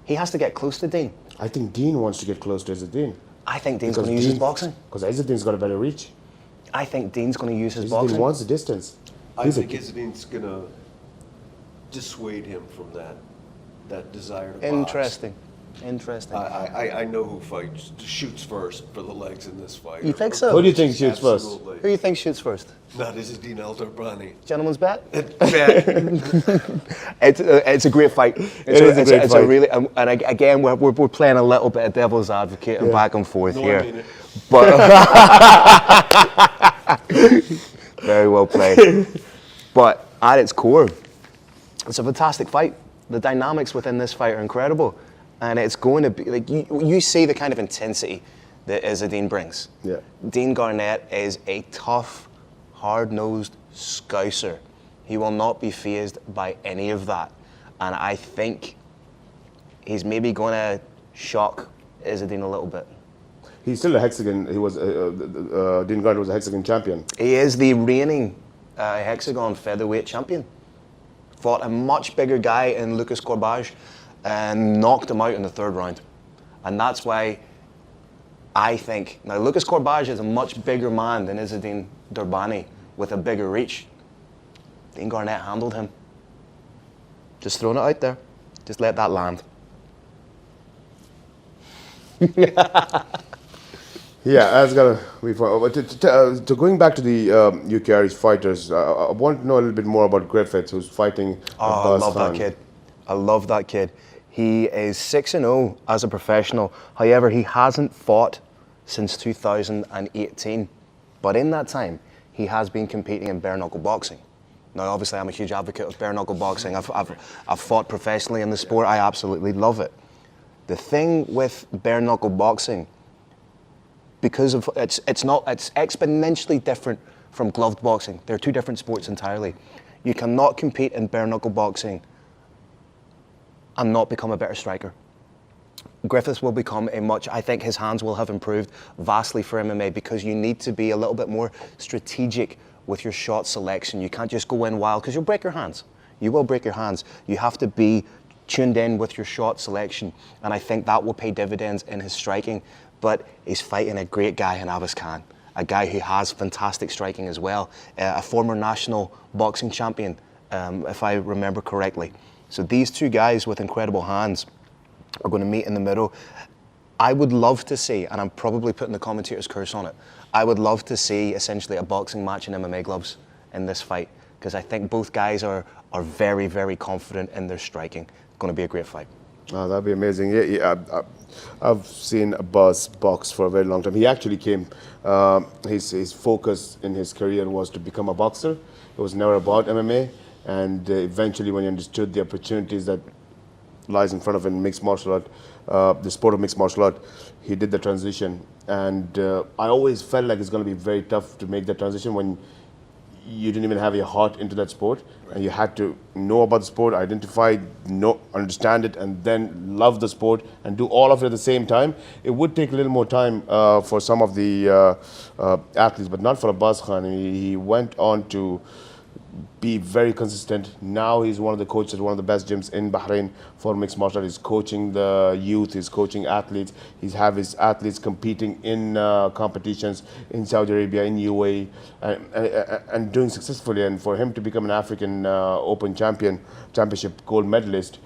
Speaker 4: He has to get close to Dean.
Speaker 2: I think Dean wants to get close to Izzeddin.
Speaker 4: I think Dean's going to use his boxing.
Speaker 2: Because Izzeddin's got a better reach.
Speaker 4: I think Dean's going to use his
Speaker 2: Izzeddin
Speaker 4: boxing.
Speaker 2: wants the distance.
Speaker 3: I think Izzeddin's going to dissuade him from that desire to box.
Speaker 4: Interesting.
Speaker 3: I know who shoots first for the legs in this fight.
Speaker 4: You think so?
Speaker 2: Who do you think shoots first?
Speaker 3: Absolutely.
Speaker 4: Who do you think shoots first?
Speaker 3: Not Izzeddin Darbani.
Speaker 4: Gentleman's bet?
Speaker 3: Bet.
Speaker 4: It's a great fight. It's a really, and again, we're playing a little bit of devil's advocate and back and forth here.
Speaker 3: I mean it.
Speaker 4: But very well played. But at its core, it's a fantastic fight. The dynamics within this fight are incredible. And it's going to be, like, you see the kind of intensity that Izzeddin brings.
Speaker 2: Yeah.
Speaker 4: Dean Garnett is a tough, hard-nosed Scouser. He will not be fazed by any of that. and I think he's maybe going to shock Izzadine a little bit.
Speaker 2: He's still a hexagon. He was Dean Garner was a hexagon champion.
Speaker 4: He is the reigning hexagon featherweight champion. Fought a much bigger guy in Lucas Corbage and knocked him out in the 3rd round. And that's why I think, now Lucas Corbage is a much bigger man than Izzadine Durbani with a bigger reach. Dean Garnett handled him. Just throwing it out there. Just let that land.
Speaker 2: Yeah, that's gonna be fun. But to going back to the UK Irish fighters, I want to know a little bit more about Griffiths, who's fighting.
Speaker 4: Oh, I love that kid. I love that kid. He is 6-0 as a professional. However, he hasn't fought since 2018. But in that time, he has been competing in bare knuckle boxing. Now, obviously, I'm a huge advocate of bare knuckle boxing. I've fought professionally in the sport. I absolutely love it. The thing with bare knuckle boxing, because of it's exponentially different from gloved boxing. They're two different sports entirely. You cannot compete in bare knuckle boxing and not become a better striker. Griffiths will become I think his hands will have improved vastly for MMA because you need to be a little bit more strategic with your shot selection. You can't just go in wild because you'll break your hands. You will break your hands. You have to be tuned in with your shot selection, and I think that will pay dividends in his striking. But he's fighting a great guy in Abbas Khan, a guy who has fantastic striking as well, a former national boxing champion, if I remember correctly. So these two guys with incredible hands are going to meet in the middle. I would love to see, and I'm probably putting the commentator's curse on it, I would love to see essentially a boxing match in MMA gloves in this fight, because I think both guys are very, very confident in their striking. It's going to be a great fight.
Speaker 2: Oh, that'd be amazing. Yeah, I've seen Abbas box for a very long time. He actually came, his focus in his career was to become a boxer. It was never about MMA. And eventually when he understood the opportunities that lies in front of him in mixed martial art, the sport of mixed martial art, he did the transition. And I always felt like it's going to be very tough to make that transition when you didn't even have your heart into that sport, and you had to know about the sport, identify, understand it, and then love the sport and do all of it at the same time. It would take a little more time for some of the athletes, but not for Abbas Khan. He went on to be very consistent. Now he's one of the coaches at one of the best gyms in Bahrain for mixed martial art. He's coaching the youth, he's coaching athletes. He's have his athletes competing in competitions in Saudi Arabia, in UAE, and doing successfully. And for him to become an African Open championship gold medalist,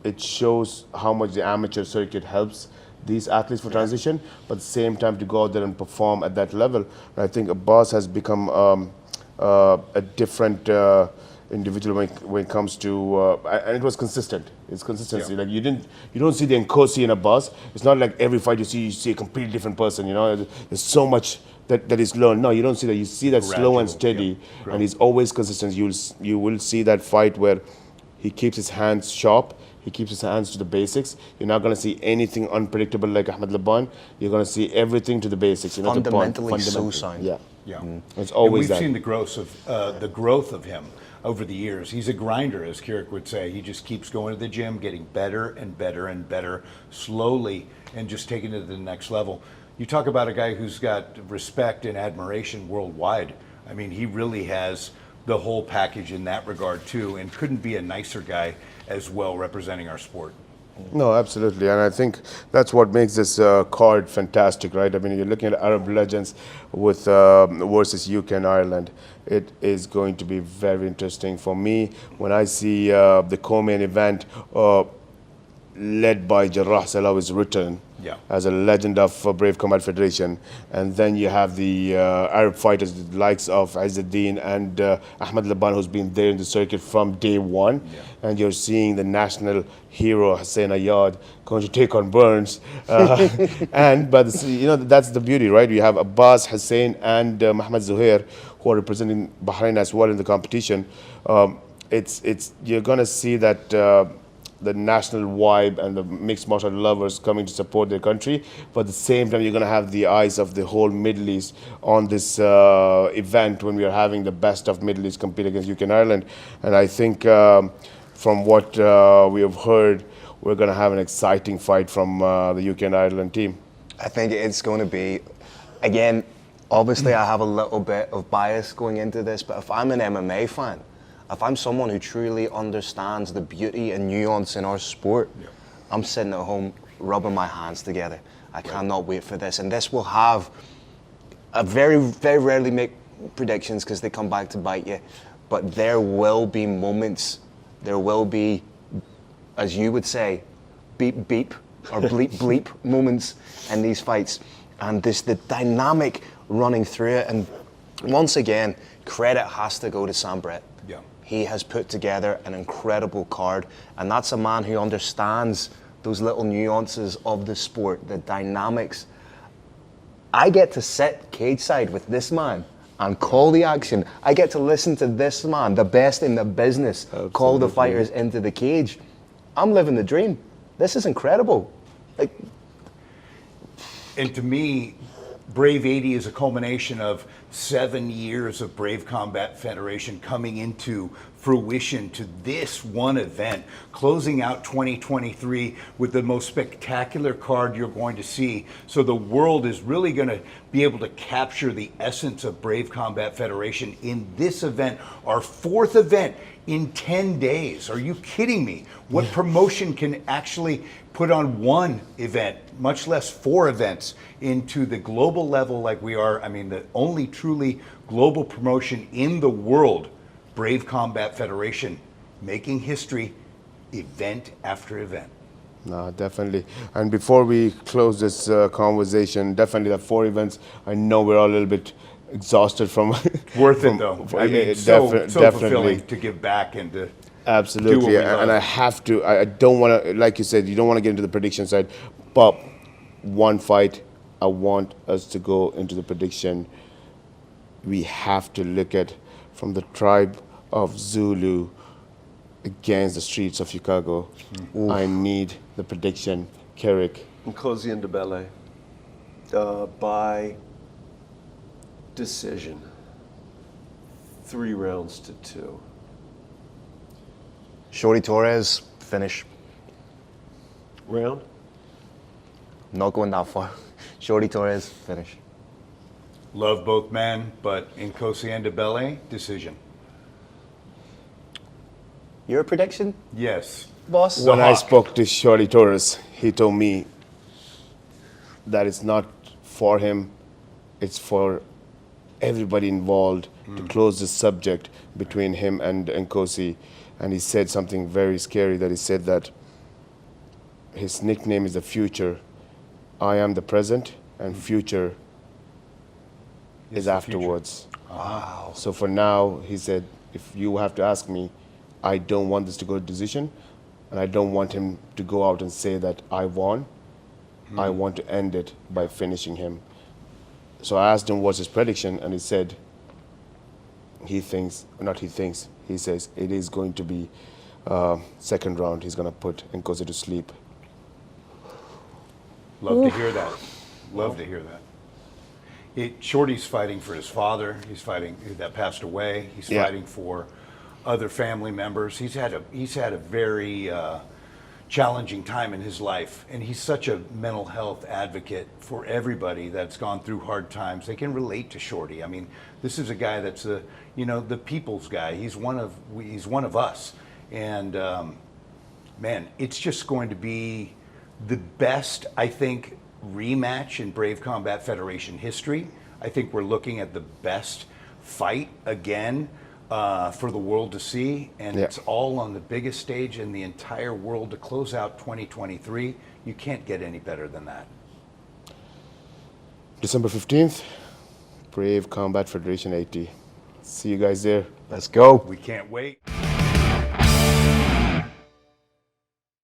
Speaker 2: it shows how much the amateur circuit helps these athletes for transition, but at the same time to go out there and perform at that level. And I think Abbas has become a different individual when it comes to, and it was consistent. It's consistency.
Speaker 5: Yeah.
Speaker 2: Like you don't see the Nkosi in Abbas. It's not like every fight you see a completely different person. You know, there's so much that is learned. No, you don't see that. You see that slow and steady,
Speaker 5: yeah.
Speaker 2: and he's always consistent. You will see that fight where he keeps his hands sharp. He keeps his hands to the basics. You're not going to see anything unpredictable like Ahmed Laban. You're going to see everything to the basics.
Speaker 4: Fundamentally so sound.
Speaker 2: Yeah.
Speaker 5: Yeah,
Speaker 2: It's always
Speaker 5: and we've seen the growth of him over the years. He's a grinder, as Kirik would say. He just keeps going to the gym, getting better and better and better, slowly, and just taking it to the next level. You talk about a guy who's got respect and admiration worldwide. I mean, he really has the whole package in that regard too, and couldn't be a nicer guy as well representing our sport.
Speaker 2: No, absolutely, and I think that's what makes this card fantastic, right? I mean, you're looking at Arab legends with versus UK and Ireland. It is going to be very interesting for me when I see the co-main event led by Jarrah Salawi's return as a legend of Brave Combat Federation, and then you have the Arab fighters, the likes of Izzuddin and Ahmed Laban, who's been there in the circuit from day one, and you're seeing the national hero Hussein Ayad going to take on Burns, but you know, that's the beauty, right? You have Abbas, Hussein, and Mohammed Zuhair, who are representing Bahrain as well in the competition. You're going to see that. The national vibe and the mixed martial lovers coming to support their country, but at the same time you're going to have the eyes of the whole Middle East on this event when we are having the best of Middle East compete against UK and Ireland. And I think from what we have heard, we're going to have an exciting fight from the UK and Ireland team.
Speaker 4: I think it's going to be, again, obviously I have a little bit of bias going into this, but if I'm an MMA fan, if I'm someone who truly understands the beauty and nuance in our sport, I'm sitting at home rubbing my hands together. I cannot wait for this. And this will have, I very rarely make predictions because they come back to bite you, but there will be moments, there will be, as you would say, beep beep or bleep bleep moments in these fights. And the dynamic running through it. And once again, credit has to go to Sam Brett.
Speaker 5: Yeah.
Speaker 4: He has put together an incredible card, and that's a man who understands those little nuances of the sport, the dynamics. I get to sit cage side with this man and call the action. I get to listen to this man, the best in the business, call the fighters into the cage. I'm living the dream. This is incredible. Like,
Speaker 5: and to me, Brave 80 is a culmination of 7 years of Brave Combat Federation coming into fruition to this one event, closing out 2023 with the most spectacular card you're going to see. So the world is really going to be able to capture the essence of Brave Combat Federation in this event, our 4th event in 10 days. Are you kidding me? What promotion can actually put on one event, much less 4 events, into the global level like we are? I mean, the only truly global promotion in the world, Brave Combat Federation, making history event after event.
Speaker 2: No, definitely. And before we close this conversation, definitely the 4 events, I know we're all a little bit exhausted from.
Speaker 5: Worth it though. I mean, so
Speaker 2: definitely
Speaker 5: fulfilling to give back and to
Speaker 2: absolutely.
Speaker 5: do what we
Speaker 2: And
Speaker 5: love.
Speaker 2: I have to. I don't want to, like you said, you don't want to get into the prediction side, but one fight, I want us to go into the prediction. We have to look at from the tribe of Zulu against the streets of Chicago. I need the prediction, Kirik.
Speaker 3: Nkosi Ndebele by decision, 3 rounds to 2.
Speaker 4: Shorty Torres, finish.
Speaker 3: Round?
Speaker 4: Not going that far. Shorty Torres, finish.
Speaker 5: Love both men, but Nkosi Ndebele, decision.
Speaker 4: Your prediction,
Speaker 5: Yes.
Speaker 4: boss?
Speaker 2: When I
Speaker 5: Hawk.
Speaker 2: spoke to Shorty Torres, he told me that it's not for him, it's for everybody involved to close the subject between him and Nkosi. And he said something very scary, that he said that his nickname is the future. I am the present and future is
Speaker 5: the
Speaker 2: afterwards.
Speaker 4: Wow.
Speaker 2: So for now, he said, if you have to ask me, I don't want this to go to decision, and I don't want him to go out and say that I won. I want to end it by finishing him. So I asked him what's his prediction, and he said he says it is going to be second round. He's going to put Nkosi to sleep.
Speaker 5: Love to hear that. Love to hear that. Shorty's fighting for his father. He's fighting that passed away. He's fighting for other family members. He's had a very challenging time in his life, and he's such a mental health advocate for everybody that's gone through hard times. They can relate to Shorty. I mean, this is a guy that's the people's guy. He's one of us, and man, it's just going to be the best, I think, rematch in Brave Combat Federation history. I think we're looking at the best fight again for the world to see, and it's all on the biggest stage in the entire world to close out 2023. You can't get any better than that.
Speaker 2: December 15th, Brave Combat Federation 80. See you guys there.
Speaker 4: Let's go.
Speaker 5: We can't wait.